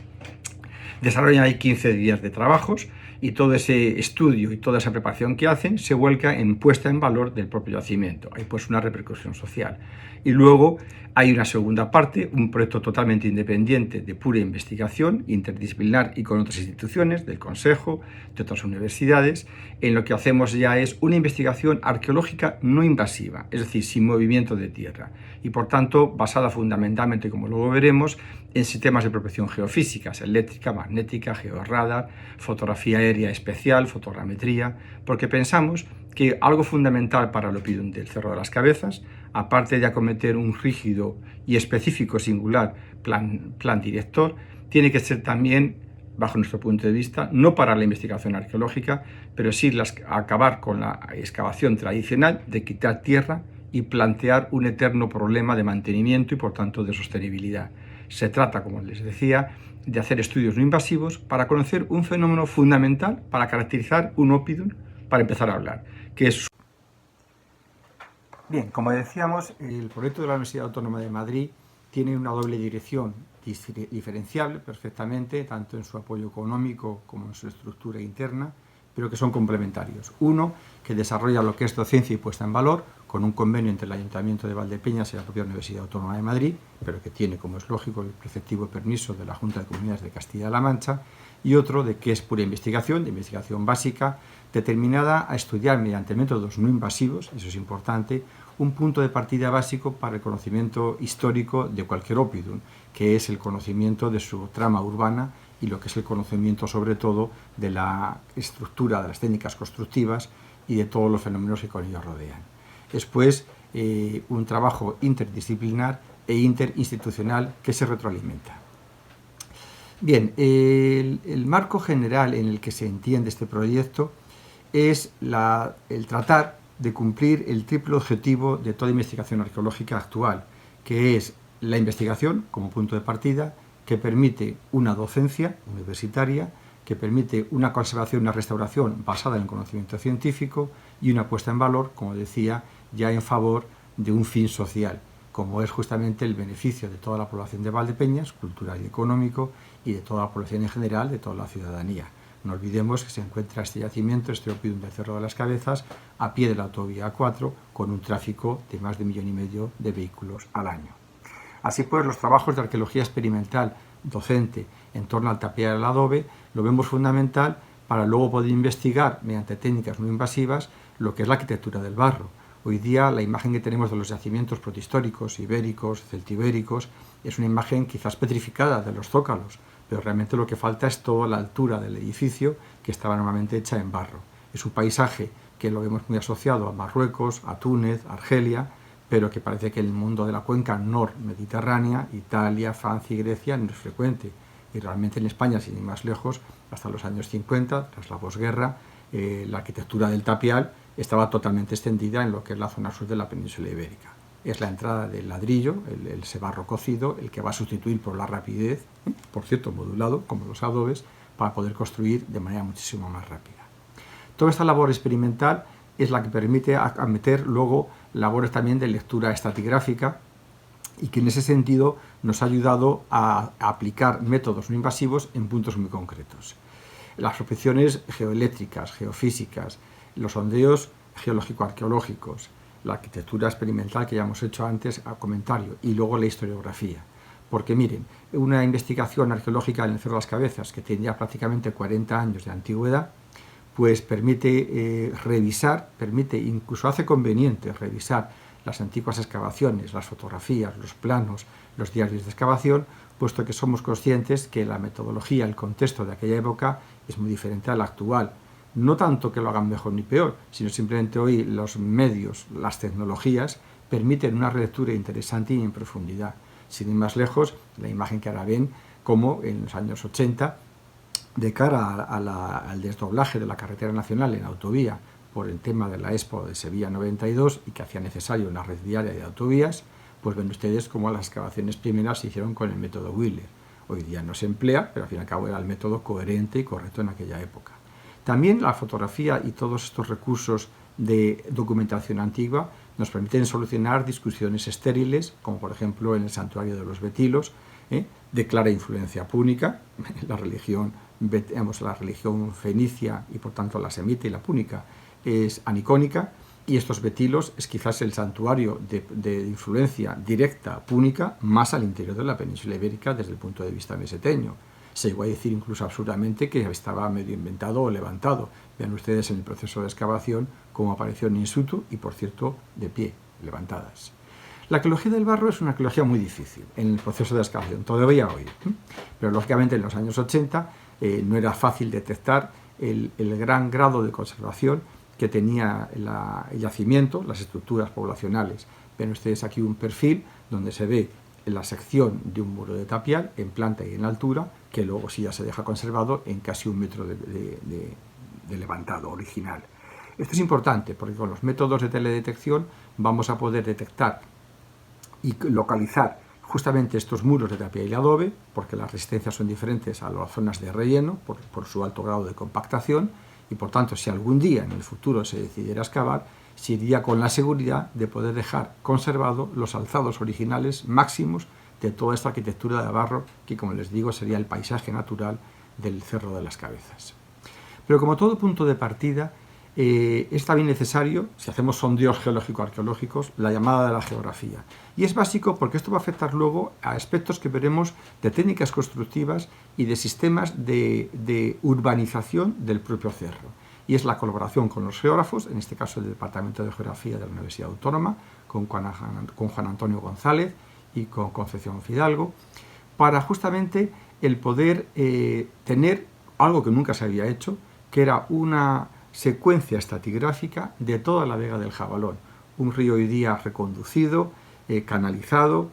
Desarrollan ahí 15 días de trabajos y todo ese estudio y toda esa preparación que hacen se vuelca en puesta en valor del propio yacimiento. Hay pues una repercusión social. Y luego hay una segunda parte, un proyecto totalmente independiente de pura investigación, interdisciplinar y con otras instituciones, del Consejo, de otras universidades, en lo que hacemos ya es una investigación arqueológica no invasiva, es decir, sin movimiento de tierra, y por tanto basada fundamentalmente, como luego veremos, en sistemas de prospección geofísicas, eléctrica, magnética, georradar, fotografía aérea especial, fotogrametría, porque pensamos que algo fundamental para el Oppidum del Cerro de las Cabezas, aparte de acometer un rígido y específico singular plan director, tiene que ser también, bajo nuestro punto de vista, no para la investigación arqueológica, pero sí acabar con la excavación tradicional de quitar tierra y plantear un eterno problema de mantenimiento y, por tanto, de sostenibilidad. Se trata, como les decía, de hacer estudios no invasivos para conocer un fenómeno fundamental para caracterizar un Oppidum, para empezar a hablar, que es... Bien, como decíamos, el proyecto de la Universidad Autónoma de Madrid tiene una doble dirección diferenciable perfectamente, tanto en su apoyo económico como en su estructura interna, pero que son complementarios. Uno, que desarrolla lo que es docencia y puesta en valor, con un convenio entre el Ayuntamiento de Valdepeñas y la propia Universidad Autónoma de Madrid, pero que tiene, como es lógico, el preceptivo permiso de la Junta de Comunidades de Castilla-La Mancha, y otro de que es pura investigación, de investigación básica, determinada a estudiar mediante métodos no invasivos, eso es importante, un punto de partida básico para el conocimiento histórico de cualquier Oppidum, que es el conocimiento de su trama urbana y lo que es el conocimiento sobre todo de la estructura, de las técnicas constructivas y de todos los fenómenos que con ellos rodean. Después, un trabajo interdisciplinar e interinstitucional que se retroalimenta. Bien, el marco general en el que se entiende este proyecto es el tratar de cumplir el triple objetivo de toda investigación arqueológica actual, que es la investigación como punto de partida, que permite una docencia universitaria, que permite una conservación y una restauración basada en el conocimiento científico y una puesta en valor, como decía, ya en favor de un fin social, como es justamente el beneficio de toda la población de Valdepeñas, cultural y económico, y de toda la población en general, de toda la ciudadanía. No olvidemos que se encuentra este yacimiento, este Oppidum del Cerro de las Cabezas, a pie de la autovía A4, con un tráfico de más de 1,5 millones de vehículos al año. Así pues, los trabajos de arqueología experimental docente en torno al tapial al adobe lo vemos fundamental para luego poder investigar mediante técnicas no invasivas lo que es la arquitectura del barro. Hoy día la imagen que tenemos de los yacimientos protihistóricos, ibéricos, celtibéricos, es una imagen quizás petrificada de los zócalos, pero realmente lo que falta es toda la altura del edificio que estaba normalmente hecha en barro. Es un paisaje que lo vemos muy asociado a Marruecos, a Túnez, a Argelia, pero que parece que en el mundo de la cuenca nor-mediterránea, Italia, Francia y Grecia, no es frecuente. Y realmente en España, sin ir más lejos, hasta los años 50, tras la posguerra, la arquitectura del tapial estaba totalmente extendida en lo que es la zona sur de la península ibérica. Es la entrada del ladrillo, el sebarro cocido, el que va a sustituir por la rapidez, por cierto, modulado, como los adobes, para poder construir de manera muchísimo más rápida. Toda esta labor experimental es la que permite meter luego labores también de lectura estratigráfica y que en ese sentido nos ha ayudado a aplicar métodos no invasivos en puntos muy concretos. Las prospecciones geoeléctricas, geofísicas, los sondeos geológico-arqueológicos, la arquitectura experimental que ya hemos hecho antes a comentario y luego la historiografía. Porque miren, una investigación arqueológica en el Cerro de las Cabezas que tiene ya prácticamente 40 años de antigüedad, pues permite revisar, incluso hace conveniente revisar las antiguas excavaciones, las fotografías, los planos, los diarios de excavación, puesto que somos conscientes que la metodología, el contexto de aquella época es muy diferente a la actual. No tanto que lo hagan mejor ni peor, sino simplemente hoy los medios, las tecnologías, permiten una relectura interesante y en profundidad. Sin ir más lejos, la imagen que ahora ven, como en los años 80, de cara al desdoblaje de la carretera nacional en autovía por el tema de la Expo de Sevilla 92 y que hacía necesario una red diaria de autovías, pues ven ustedes cómo las excavaciones primeras se hicieron con el método Wheeler. Hoy día no se emplea, pero al fin y al cabo era el método coherente y correcto en aquella época. También la fotografía y todos estos recursos de documentación antigua nos permiten solucionar discusiones estériles, como por ejemplo en el santuario de los Betilos, de clara influencia púnica, la religión fenicia y por tanto la semita y la púnica es anicónica, y estos Betilos es quizás el santuario de influencia directa púnica más al interior de la península ibérica desde el punto de vista meseteño. Se llegó a decir incluso absurdamente que estaba medio inventado o levantado. Vean ustedes en el proceso de excavación cómo apareció in situ y, por cierto, de pie, levantadas. La arqueología del barro es una arqueología muy difícil en el proceso de excavación, todavía hoy. Pero lógicamente en los años 80 no era fácil detectar el gran grado de conservación que tenía el yacimiento, las estructuras poblacionales. Ven ustedes aquí un perfil donde se ve la sección de un muro de tapial en planta y en altura, que luego sí ya se deja conservado en casi 1 metro de levantado original. Esto es importante porque con los métodos de teledetección vamos a poder detectar y localizar justamente estos muros de tapial y adobe, porque las resistencias son diferentes a las zonas de relleno por su alto grado de compactación, y por tanto si algún día en el futuro se decidiera excavar, se iría con la seguridad de poder dejar conservado los alzados originales máximos de toda esta arquitectura de barro que, como les digo, sería el paisaje natural del Cerro de las Cabezas. Pero como todo punto de partida, es también necesario, si hacemos sondeos geológico-arqueológicos, la llamada de la geografía. Y es básico porque esto va a afectar luego a aspectos que veremos de técnicas constructivas y de sistemas de urbanización del propio cerro. Y es la colaboración con los geógrafos, en este caso el Departamento de Geografía de la Universidad Autónoma, con Juan Antonio González y con Concepción Fidalgo, para justamente el poder tener algo que nunca se había hecho, que era una secuencia estratigráfica de toda la vega del Jabalón, un río hoy día reconducido, canalizado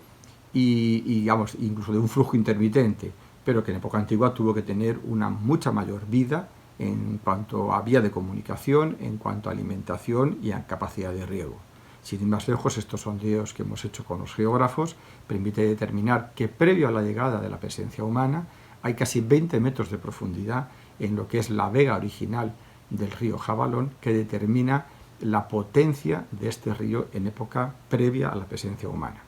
y digamos, incluso de un flujo intermitente, pero que en época antigua tuvo que tener una mucha mayor vida en cuanto a vía de comunicación, en cuanto a alimentación y a capacidad de riego. Sin ir más lejos, estos sondeos que hemos hecho con los geógrafos permiten determinar que previo a la llegada de la presencia humana hay casi 20 metros de profundidad en lo que es la vega original del río Jabalón, que determina la potencia de este río en época previa a la presencia humana.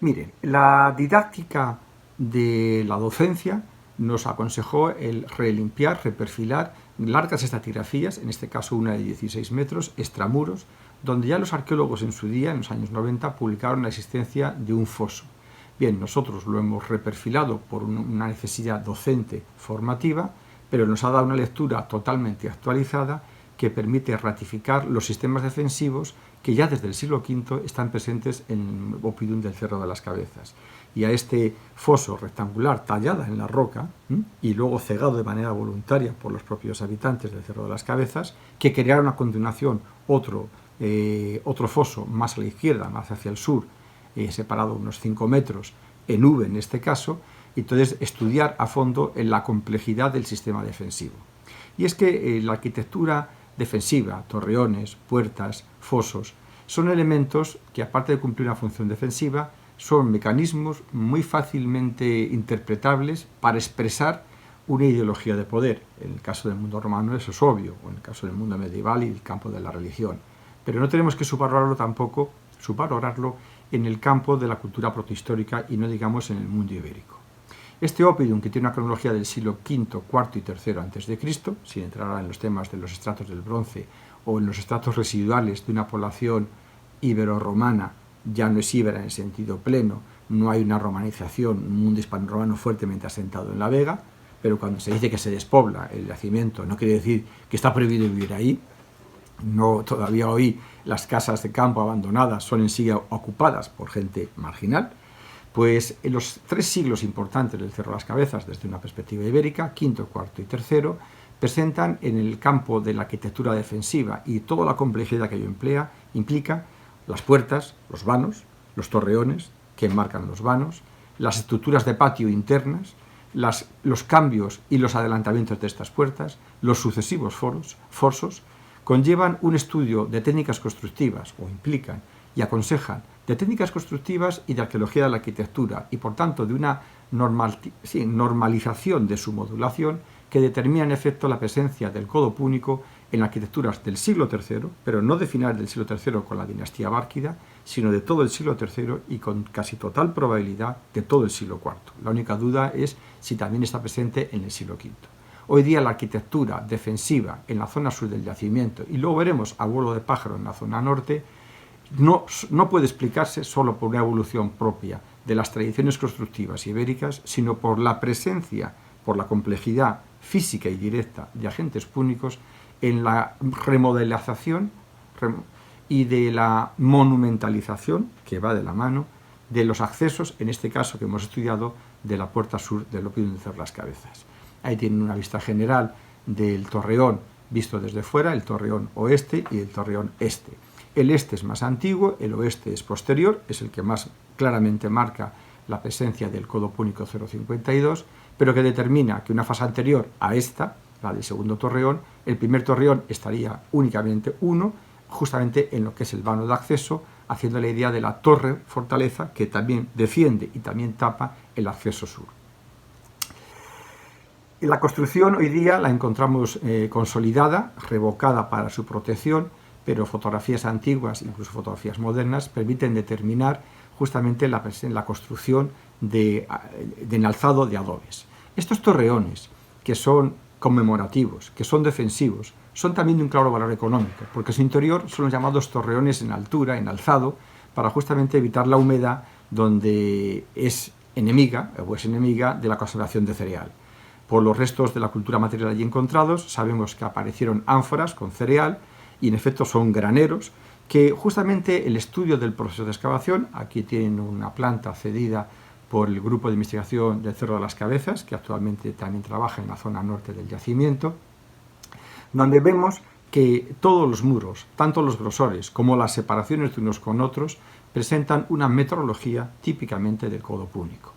Miren, la didáctica de la docencia nos aconsejó el relimpiar, reperfilar largas estratigrafías, en este caso una de 16 metros, extramuros, donde ya los arqueólogos en su día, en los años 90, publicaron la existencia de un foso. Bien, nosotros lo hemos reperfilado por una necesidad docente formativa, pero nos ha dado una lectura totalmente actualizada que permite ratificar los sistemas defensivos que ya desde el siglo V están presentes en el Oppidum del Cerro de las Cabezas. Y a este foso rectangular tallada en la roca y luego cegado de manera voluntaria por los propios habitantes del Cerro de las Cabezas, que crearon a continuación otro otro foso más a la izquierda, más hacia el sur, separado unos 5 metros, en V en este caso, y entonces estudiar a fondo en la complejidad del sistema defensivo. Y es que la arquitectura defensiva, torreones, puertas, fosos, son elementos que, aparte de cumplir una función defensiva, son mecanismos muy fácilmente interpretables para expresar una ideología de poder. En el caso del mundo romano eso es obvio, o en el caso del mundo medieval y el campo de la religión. Pero no tenemos que subvalorarlo tampoco, en el campo de la cultura protohistórica y no digamos en el mundo ibérico. Este oppidum, que tiene una cronología del siglo V, IV y III a.C., sin entrar ahora en los temas de los estratos del bronce o en los estratos residuales de una población ibero-romana, ya no es íbera en el sentido pleno, no hay una romanización, un mundo hispano-romano fuertemente asentado en la Vega, pero cuando se dice que se despobla el yacimiento no quiere decir que está prohibido vivir ahí. No, todavía hoy las casas de campo abandonadas son en sí ocupadas por gente marginal. Pues en los 3 siglos importantes del Cerro de las Cabezas, desde una perspectiva ibérica, V, IV y III, presentan en el campo de la arquitectura defensiva y toda la complejidad que ello implica las puertas, los vanos, los torreones que enmarcan los vanos, las estructuras de patio internas, los cambios y los adelantamientos de estas puertas, los sucesivos fosos, conllevan un estudio de técnicas constructivas, o implican y aconsejan, de técnicas constructivas y de arqueología de la arquitectura, y por tanto de una normalización de su modulación que determina en efecto la presencia del codo púnico en arquitecturas del siglo III, pero no de finales del siglo III con la dinastía bárquida, sino de todo el siglo III y con casi total probabilidad de todo el siglo IV. La única duda es si también está presente en el siglo V. Hoy día la arquitectura defensiva en la zona sur del yacimiento, y luego veremos a vuelo de pájaro en la zona norte, no puede explicarse solo por una evolución propia de las tradiciones constructivas ibéricas, sino por la presencia, por la complejidad física y directa de agentes púnicos en la remodelización y de la monumentalización, que va de la mano, de los accesos, en este caso que hemos estudiado, de la puerta sur del oppidum del Cerro de las Cabezas. Ahí tienen una vista general del torreón visto desde fuera, el torreón oeste y el torreón este. El este es más antiguo, el oeste es posterior, es el que más claramente marca la presencia del codo púnico 052, pero que determina que una fase anterior a esta, la del segundo torreón, el primer torreón estaría únicamente uno, justamente en lo que es el vano de acceso, haciendo la idea de la torre fortaleza que también defiende y también tapa el acceso sur. La construcción hoy día la encontramos consolidada, revocada para su protección, pero fotografías antiguas, incluso fotografías modernas, permiten determinar justamente la construcción de enalzado de adobes. Estos torreones, que son conmemorativos, que son defensivos, son también de un claro valor económico, porque su interior son los llamados torreones en altura, en alzado, para justamente evitar la humedad donde es enemiga de la conservación de cereal. Por los restos de la cultura material allí encontrados, sabemos que aparecieron ánforas con cereal y en efecto son graneros que justamente el estudio del proceso de excavación, aquí tienen una planta cedida por el grupo de investigación del Cerro de las Cabezas, que actualmente también trabaja en la zona norte del yacimiento, donde vemos que todos los muros, tanto los grosores como las separaciones de unos con otros, presentan una metrología típicamente del codo púnico.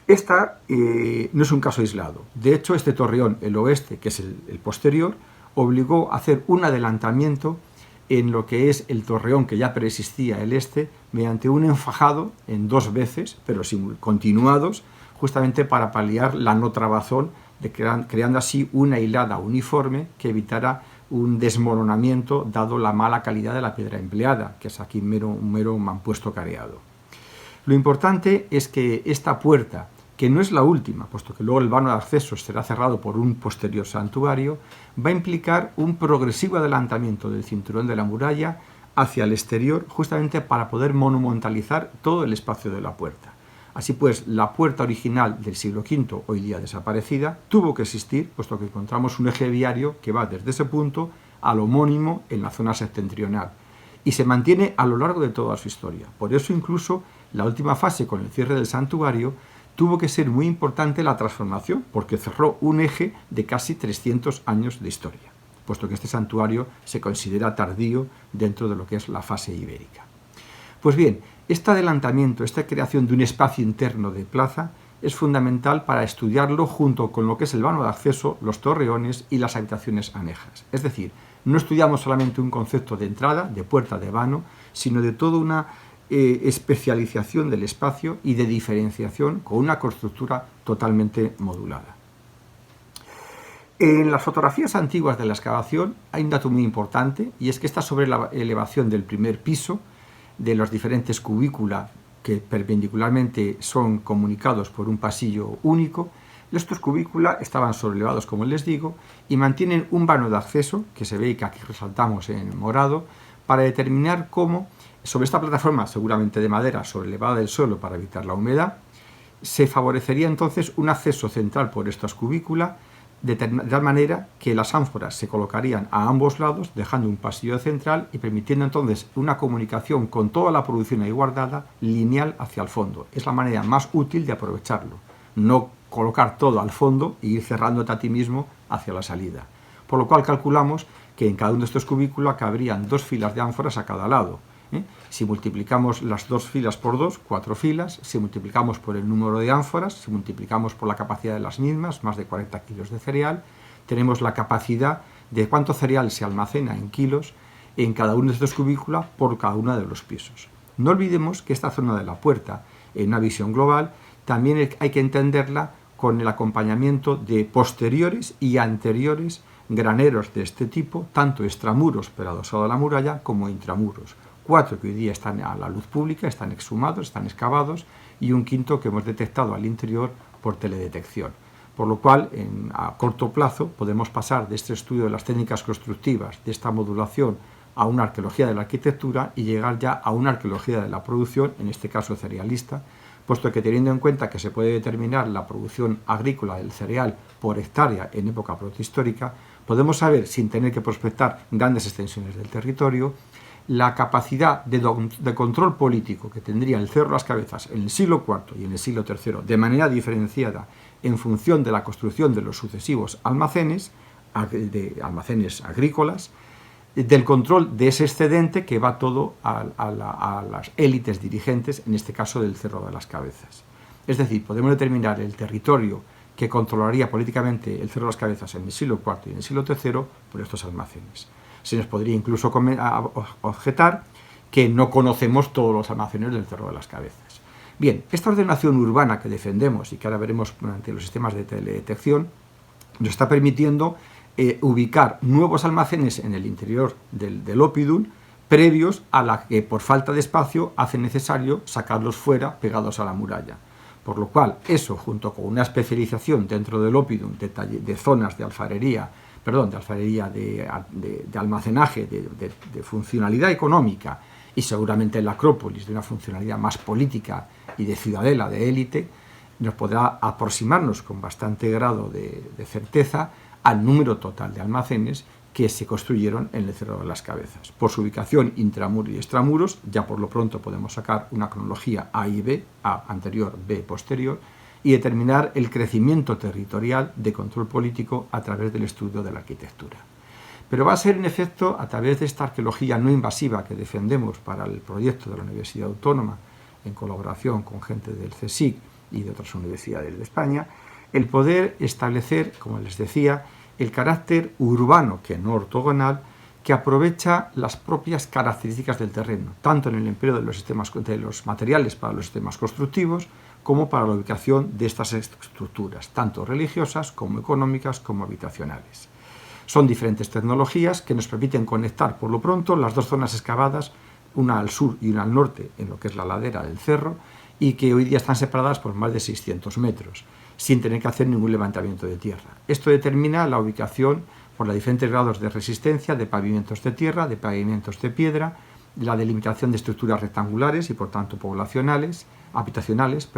Esta no es un caso aislado. De hecho, este torreón, el oeste, que es el posterior, obligó a hacer un adelantamiento en lo que es el torreón que ya preexistía, el este, mediante un enfajado en 2 veces, pero continuados, justamente para paliar la no trabazón, creando así una hilada uniforme que evitara un desmoronamiento dado la mala calidad de la piedra empleada, que es aquí un mero mampuesto careado. Lo importante es que esta puerta, que no es la última, puesto que luego el vano de acceso será cerrado por un posterior santuario, va a implicar un progresivo adelantamiento del cinturón de la muralla hacia el exterior, justamente para poder monumentalizar todo el espacio de la puerta. Así pues, la puerta original del siglo V, hoy día desaparecida, tuvo que existir, puesto que encontramos un eje viario que va desde ese punto al homónimo en la zona septentrional, y se mantiene a lo largo de toda su historia. Por eso incluso la última fase, con el cierre del santuario, tuvo que ser muy importante la transformación, porque cerró un eje de casi 300 años de historia. puesto que este santuario se considera tardío dentro de lo que es la fase ibérica. Pues bien, este adelantamiento, esta creación de un espacio interno de plaza es fundamental para estudiarlo junto con lo que es el vano de acceso, los torreones y las habitaciones anejas. Es decir, no estudiamos solamente un concepto de entrada, de puerta, de vano, sino de toda una especialización del espacio y de diferenciación con una constructura totalmente modulada. En las fotografías antiguas de la excavación hay un dato muy importante, y es que está sobre la elevación del primer piso de los diferentes cubículas que perpendicularmente son comunicados por un pasillo único. Estos cubículas estaban sobrelevados, como les digo, y mantienen un vano de acceso, que se ve y que aquí resaltamos en morado, para determinar cómo, sobre esta plataforma seguramente de madera sobrelevada del suelo para evitar la humedad, se favorecería entonces un acceso central por estas cubículas, de tal manera que las ánforas se colocarían a ambos lados, dejando un pasillo central y permitiendo entonces una comunicación con toda la producción ahí guardada, lineal hacia el fondo. Es la manera más útil de aprovecharlo, no colocar todo al fondo e ir cerrándote a ti mismo hacia la salida. Por lo cual calculamos que en cada uno de estos cubículos cabrían 2 filas de ánforas a cada lado. Si multiplicamos las 2 filas por 2, 4 filas. Si multiplicamos por el número de ánforas, si multiplicamos por la capacidad de las mismas, más de 40 kilos de cereal, tenemos la capacidad de cuánto cereal se almacena en kilos en cada uno de estos cubículos por cada uno de los pisos. No olvidemos que esta zona de la puerta, en una visión global, también hay que entenderla con el acompañamiento de posteriores y anteriores graneros de este tipo, tanto extramuros pero adosado a la muralla como intramuros. 4 que hoy día están a la luz pública, están exhumados, están excavados, y un quinto que hemos detectado al interior por teledetección. Por lo cual, a corto plazo, podemos pasar de este estudio de las técnicas constructivas, de esta modulación, a una arqueología de la arquitectura y llegar ya a una arqueología de la producción, en este caso cerealista, puesto que teniendo en cuenta que se puede determinar la producción agrícola del cereal por hectárea en época protohistórica, podemos saber, sin tener que prospectar grandes extensiones del territorio, la capacidad de control político que tendría el Cerro de las Cabezas en el siglo IV y en el siglo III de manera diferenciada en función de la construcción de los sucesivos almacenes agrícolas, del control de ese excedente que va todo a las élites dirigentes, en este caso del Cerro de las Cabezas. Es decir, podemos determinar el territorio que controlaría políticamente el Cerro de las Cabezas en el siglo IV y en el siglo III por estos almacenes. Se nos podría incluso objetar que no conocemos todos los almacenes del Cerro de las Cabezas. Bien, esta ordenación urbana que defendemos y que ahora veremos durante los sistemas de teledetección nos está permitiendo ubicar nuevos almacenes en el interior del Oppidum previos a la que por falta de espacio hace necesario sacarlos fuera pegados a la muralla. Por lo cual, eso junto con una especialización dentro del Oppidum de zonas de alfarería, de almacenaje, de funcionalidad económica y seguramente en la Acrópolis de una funcionalidad más política y de ciudadela, de élite, nos podrá aproximarnos con bastante grado de certeza al número total de almacenes que se construyeron en el Cerro de las Cabezas. Por su ubicación intramuros y extramuros, ya por lo pronto podemos sacar una cronología A y B, A anterior, B posterior, y determinar el crecimiento territorial de control político a través del estudio de la arquitectura. Pero va a ser en efecto a través de esta arqueología no invasiva que defendemos para el proyecto de la Universidad Autónoma, en colaboración con gente del CSIC y de otras universidades de España, el poder establecer, como les decía, el carácter urbano, que no ortogonal, que aprovecha las propias características del terreno, tanto en el empleo de los materiales para los sistemas constructivos, como para la ubicación de estas estructuras, tanto religiosas como económicas como habitacionales. Son diferentes tecnologías que nos permiten conectar, por lo pronto, las dos zonas excavadas, una al sur y una al norte, en lo que es la ladera del cerro, y que hoy día están separadas por más de 600 metros, sin tener que hacer ningún levantamiento de tierra. Esto determina la ubicación por los diferentes grados de resistencia de pavimentos de tierra, de pavimentos de piedra, la delimitación de estructuras rectangulares y por tanto habitacionales,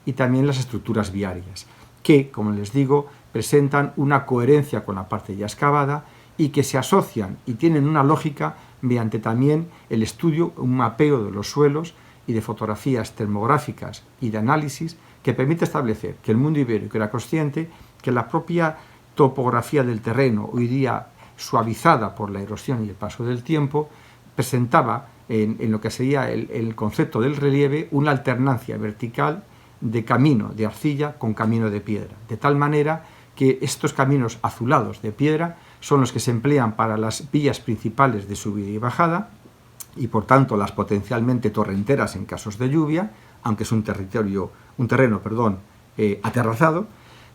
y también las estructuras viarias, que, como les digo, presentan una coherencia con la parte ya excavada y que se asocian y tienen una lógica mediante también el estudio, un mapeo de los suelos y de fotografías termográficas y de análisis que permite establecer que el mundo ibérico era consciente que la propia topografía del terreno hoy día suavizada por la erosión y el paso del tiempo, presentaba en lo que sería el concepto del relieve una alternancia vertical de camino de arcilla con camino de piedra, de tal manera que estos caminos azulados de piedra son los que se emplean para las vías principales de subida y bajada y por tanto las potencialmente torrenteras en casos de lluvia, aunque es un terreno aterrazado,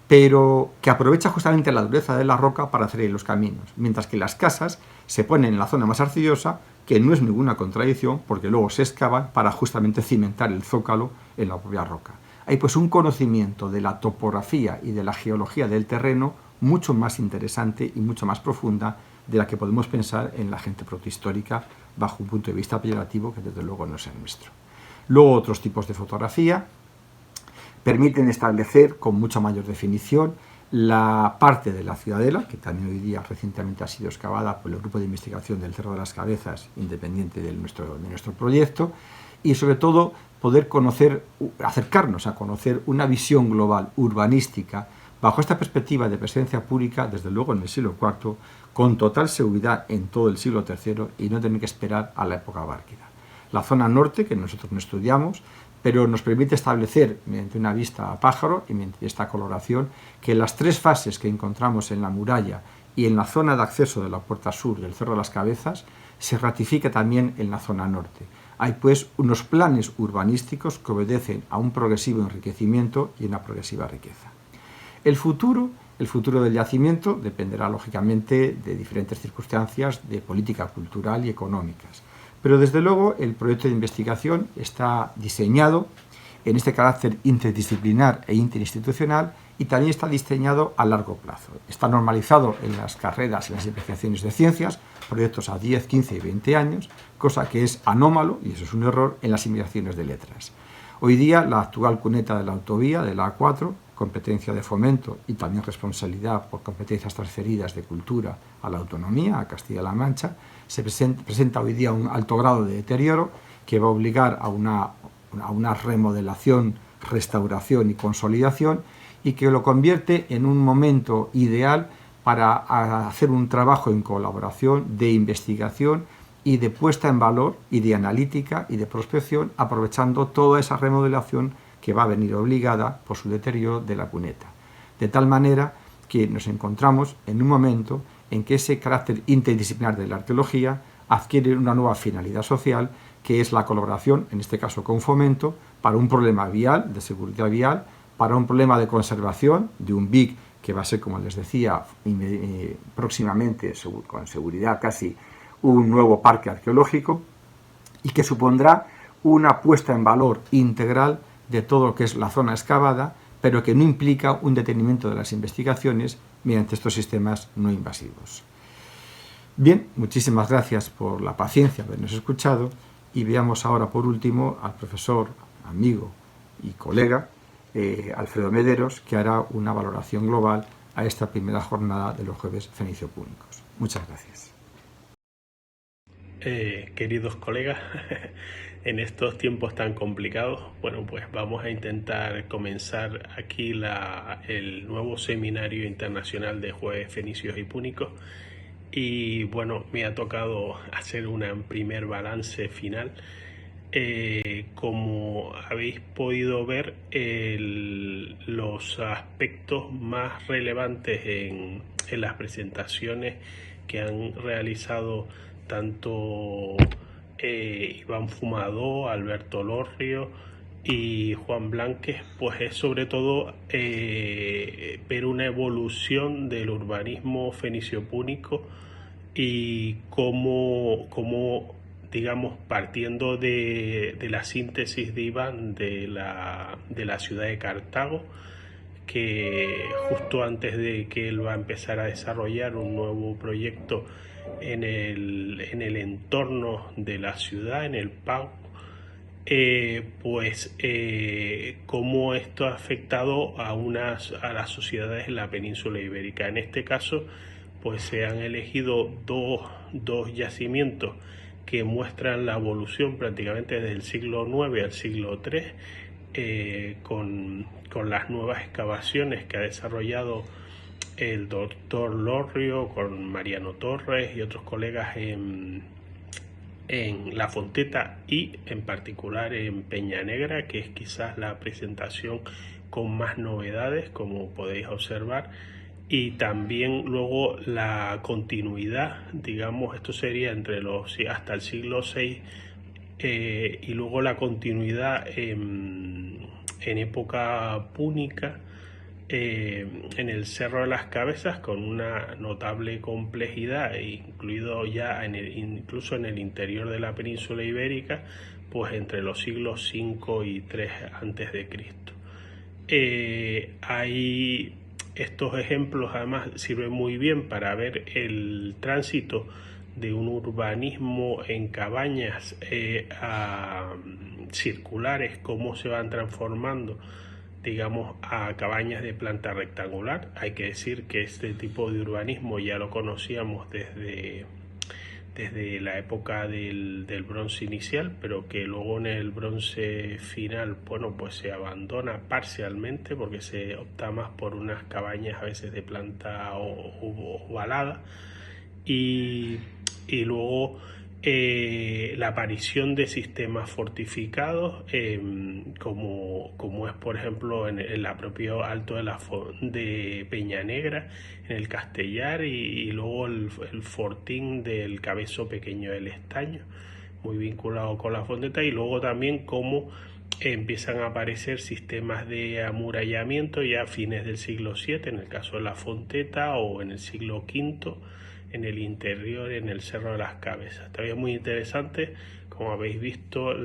pero que aprovecha justamente la dureza de la roca para hacer los caminos, mientras que las casas se ponen en la zona más arcillosa, que no es ninguna contradicción porque luego se excavan para justamente cimentar el zócalo en la propia roca. Hay pues un conocimiento de la topografía y de la geología del terreno mucho más interesante y mucho más profunda de la que podemos pensar en la gente protohistórica bajo un punto de vista peyorativo que desde luego no es el nuestro. Luego otros tipos de fotografía permiten establecer con mucha mayor definición la parte de la ciudadela, que también hoy día recientemente ha sido excavada por el grupo de investigación del Cerro de las Cabezas, independiente de nuestro proyecto, y sobre todo poder acercarnos a conocer una visión global urbanística bajo esta perspectiva de presencia pública, desde luego en el siglo IV, con total seguridad en todo el siglo III y no tener que esperar a la época bárquida. La zona norte, que nosotros no estudiamos, pero nos permite establecer, mediante una vista a pájaro y mediante esta coloración, que las tres fases que encontramos en la muralla y en la zona de acceso de la puerta sur del Cerro de las Cabezas se ratifica también en la zona norte. Hay pues unos planes urbanísticos que obedecen a un progresivo enriquecimiento y una progresiva riqueza. El futuro del yacimiento dependerá lógicamente de diferentes circunstancias de política cultural y económicas. Pero desde luego el proyecto de investigación está diseñado en este carácter interdisciplinar e interinstitucional y también está diseñado a largo plazo. Está normalizado en las carreras y las investigaciones de ciencias, proyectos a 10, 15 y 20 años, cosa que es anómalo, y eso es un error, en las investigaciones de letras. Hoy día la actual cuneta de la autovía, de la A4, competencia de fomento y también responsabilidad por competencias transferidas de cultura a la autonomía, a Castilla-La Mancha, se presenta hoy día un alto grado de deterioro que va a obligar a una remodelación, restauración y consolidación y que lo convierte en un momento ideal para hacer un trabajo en colaboración de investigación y de puesta en valor y de analítica y de prospección, aprovechando toda esa remodelación que va a venir obligada por su deterioro de la cuneta. De tal manera que nos encontramos en un momento en que ese carácter interdisciplinar de la arqueología adquiere una nueva finalidad social, que es la colaboración, en este caso con Fomento, para un problema vial, de seguridad vial, para un problema de conservación, de un BIC que va a ser, como les decía, próximamente, con seguridad casi, un nuevo parque arqueológico, y que supondrá una puesta en valor integral de todo lo que es la zona excavada, pero que no implica un detenimiento de las investigaciones mediante estos sistemas no invasivos. Bien, muchísimas gracias por la paciencia de habernos escuchado y veamos ahora por último al profesor, amigo y colega Alfredo Mederos, que hará una valoración global a esta primera jornada de los jueves fenicio-púnicos. Muchas gracias. Queridos colegas, en estos tiempos tan complicados, bueno, pues vamos a intentar comenzar aquí el nuevo seminario internacional de jueves fenicios y púnicos. Y bueno, me ha tocado hacer un primer balance final. Como habéis podido ver, los aspectos más relevantes en las presentaciones que han realizado tanto Iván Fumadó, Alberto Lorrio y Juan Blanques, pues es sobre todo ver una evolución del urbanismo fenicio-púnico y cómo digamos, partiendo de la síntesis de Iván de la ciudad de Cartago, que justo antes de que él va a empezar a desarrollar un nuevo proyecto en el entorno de la ciudad, en el Pau, cómo esto ha afectado a las sociedades en la península ibérica. En este caso, pues se han elegido dos yacimientos que muestran la evolución prácticamente desde el siglo IX al siglo III, con las nuevas excavaciones que ha desarrollado el doctor Lorrio, con Mariano Torres y otros colegas en La Fonteta y en particular en Peña Negra, que es quizás la presentación con más novedades, como podéis observar, y también luego la continuidad, digamos, esto sería hasta el siglo VI, y luego la continuidad en época púnica, en el Cerro de las Cabezas, con una notable complejidad, incluido ya incluso en el interior de la península ibérica, pues entre los siglos V y III antes de Cristo. Hay estos ejemplos, además sirven muy bien para ver el tránsito de un urbanismo en cabañas a circulares, cómo se van transformando, digamos, a cabañas de planta rectangular. Hay que decir que este tipo de urbanismo ya lo conocíamos desde la época del bronce inicial, pero que luego en el bronce final, bueno, pues se abandona parcialmente porque se opta más por unas cabañas a veces de planta ovalada, y luego la aparición de sistemas fortificados, como es por ejemplo en el propio Alto de Peña Negra, en el Castellar, y luego el fortín del Cabezo Pequeño del Estaño, muy vinculado con La Fonteta, y luego también cómo empiezan a aparecer sistemas de amurallamiento ya a fines del siglo VII, en el caso de La Fonteta, o en el siglo V, en el interior, en el Cerro de las Cabezas. También muy interesante, como habéis visto, el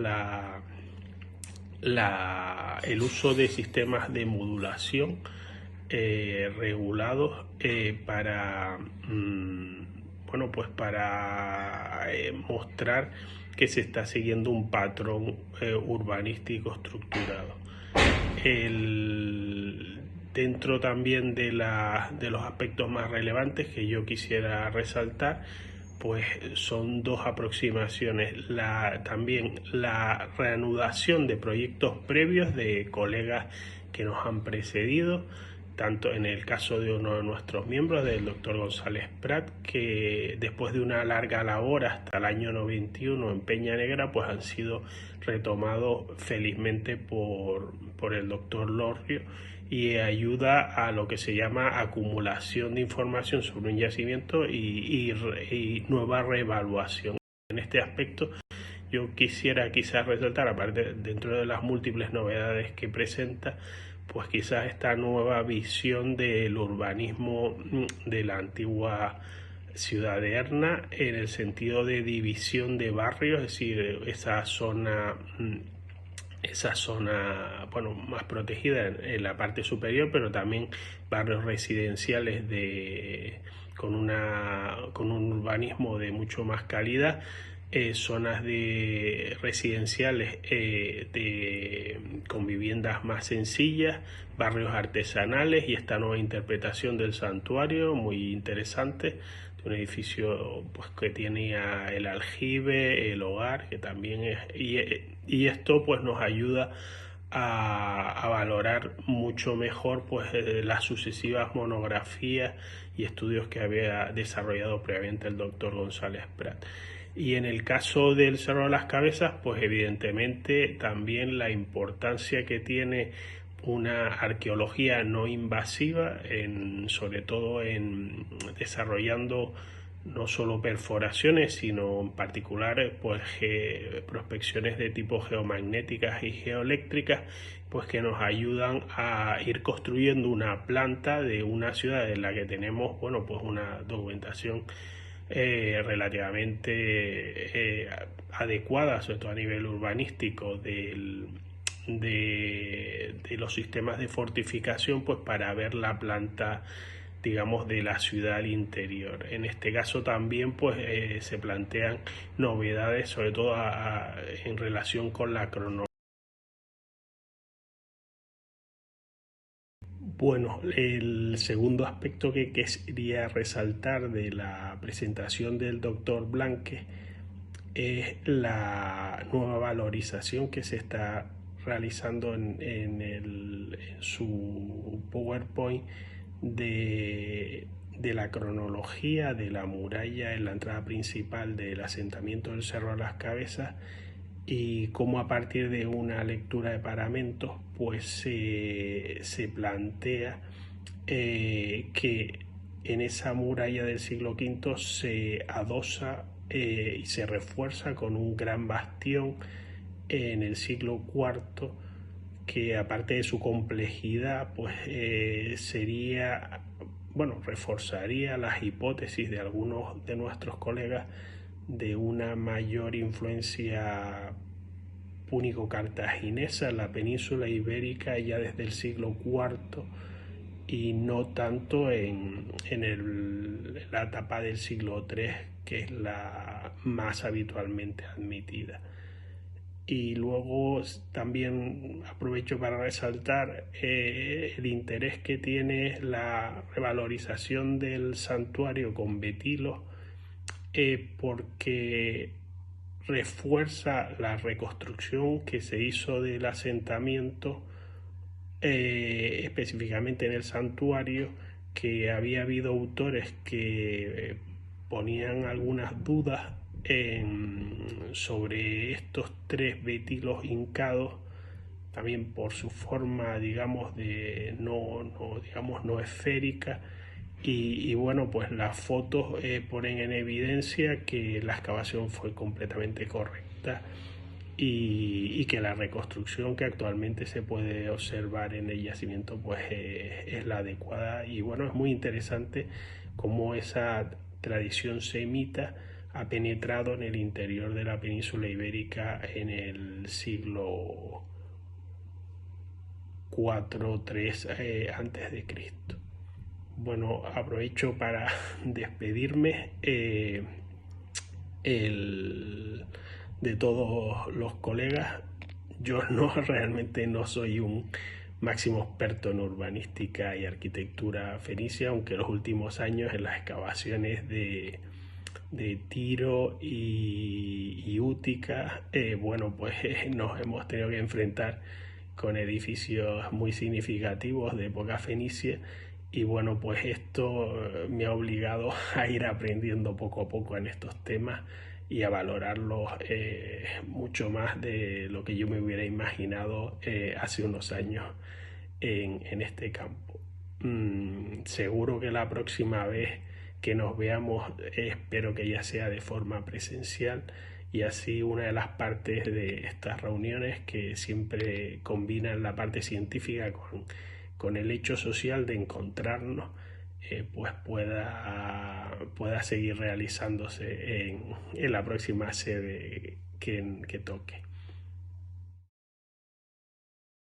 uso de sistemas de modulación regulados para mostrar que se está siguiendo un patrón urbanístico estructurado. Dentro también de los aspectos más relevantes que yo quisiera resaltar, pues son dos aproximaciones. También la reanudación de proyectos previos de colegas que nos han precedido, tanto en el caso de uno de nuestros miembros, del doctor González Prat, que después de una larga labor hasta el año 91 en Peña Negra, pues han sido retomados felizmente por el doctor Lorrio, y ayuda a lo que se llama acumulación de información sobre un yacimiento y nueva reevaluación. En este aspecto yo quisiera quizás resaltar, aparte dentro de las múltiples novedades que presenta, pues quizás esta nueva visión del urbanismo de la antigua ciudad de Erna, en el sentido de división de barrios, es decir, esa zona bueno, más protegida en la parte superior, pero también barrios residenciales con un urbanismo de mucho más calidad, zonas de residenciales con viviendas más sencillas, barrios artesanales, y esta nueva interpretación del santuario muy interesante, de un edificio pues que tenía el aljibe, el hogar, que también es, y esto pues nos ayuda a valorar mucho mejor pues las sucesivas monografías y estudios que había desarrollado previamente el doctor González Prat. Y en el caso del Cerro de las Cabezas, pues evidentemente también la importancia que tiene una arqueología no invasiva, sobre todo en desarrollando no solo perforaciones, sino en particular pues prospecciones de tipo geomagnéticas y geoeléctricas, pues que nos ayudan a ir construyendo una planta de una ciudad en la que tenemos, bueno, pues una documentación relativamente adecuada, sobre todo a nivel urbanístico, de los sistemas de fortificación, pues para ver la planta, digamos, de la ciudad al interior. En este caso también pues se plantean novedades, sobre todo en relación con la cronología. Bueno, el segundo aspecto que quería resaltar de la presentación del doctor Blanque es la nueva valorización que se está realizando en su PowerPoint de la cronología de la muralla en la entrada principal del asentamiento del Cerro de las Cabezas, y cómo a partir de una lectura de paramentos pues se plantea que en esa muralla del siglo V se adosa y se refuerza con un gran bastión en el siglo IV, que aparte de su complejidad pues sería, bueno, reforzaría las hipótesis de algunos de nuestros colegas de una mayor influencia púnico-cartaginesa en la península ibérica ya desde el siglo IV y no tanto en la etapa del siglo III, que es la más habitualmente admitida. Y luego también aprovecho para resaltar el interés que tiene la revalorización del santuario con Betilo, porque refuerza la reconstrucción que se hizo del asentamiento, específicamente en el santuario, que había habido autores que ponían algunas dudas sobre estos tres betilos hincados, también por su forma, digamos, no esférica. Y bueno, pues las fotos ponen en evidencia que la excavación fue completamente correcta y que la reconstrucción que actualmente se puede observar en el yacimiento pues es la adecuada. Y bueno, es muy interesante cómo esa tradición semita ha penetrado en el interior de la península ibérica en el siglo IV-III antes de Cristo. Bueno, aprovecho para despedirme de todos los colegas. Yo realmente no soy un máximo experto en urbanística y arquitectura fenicia, aunque en los últimos años en las excavaciones de Tiro y Útica, bueno, pues nos hemos tenido que enfrentar con edificios muy significativos de época fenicia. Y bueno, pues esto me ha obligado a ir aprendiendo poco a poco en estos temas y a valorarlos mucho más de lo que yo me hubiera imaginado hace unos años en este campo. Seguro que la próxima vez que nos veamos espero que ya sea de forma presencial, y así una de las partes de estas reuniones que siempre combinan la parte científica con el hecho social de encontrarnos, pues pueda seguir realizándose en la próxima sede que toque.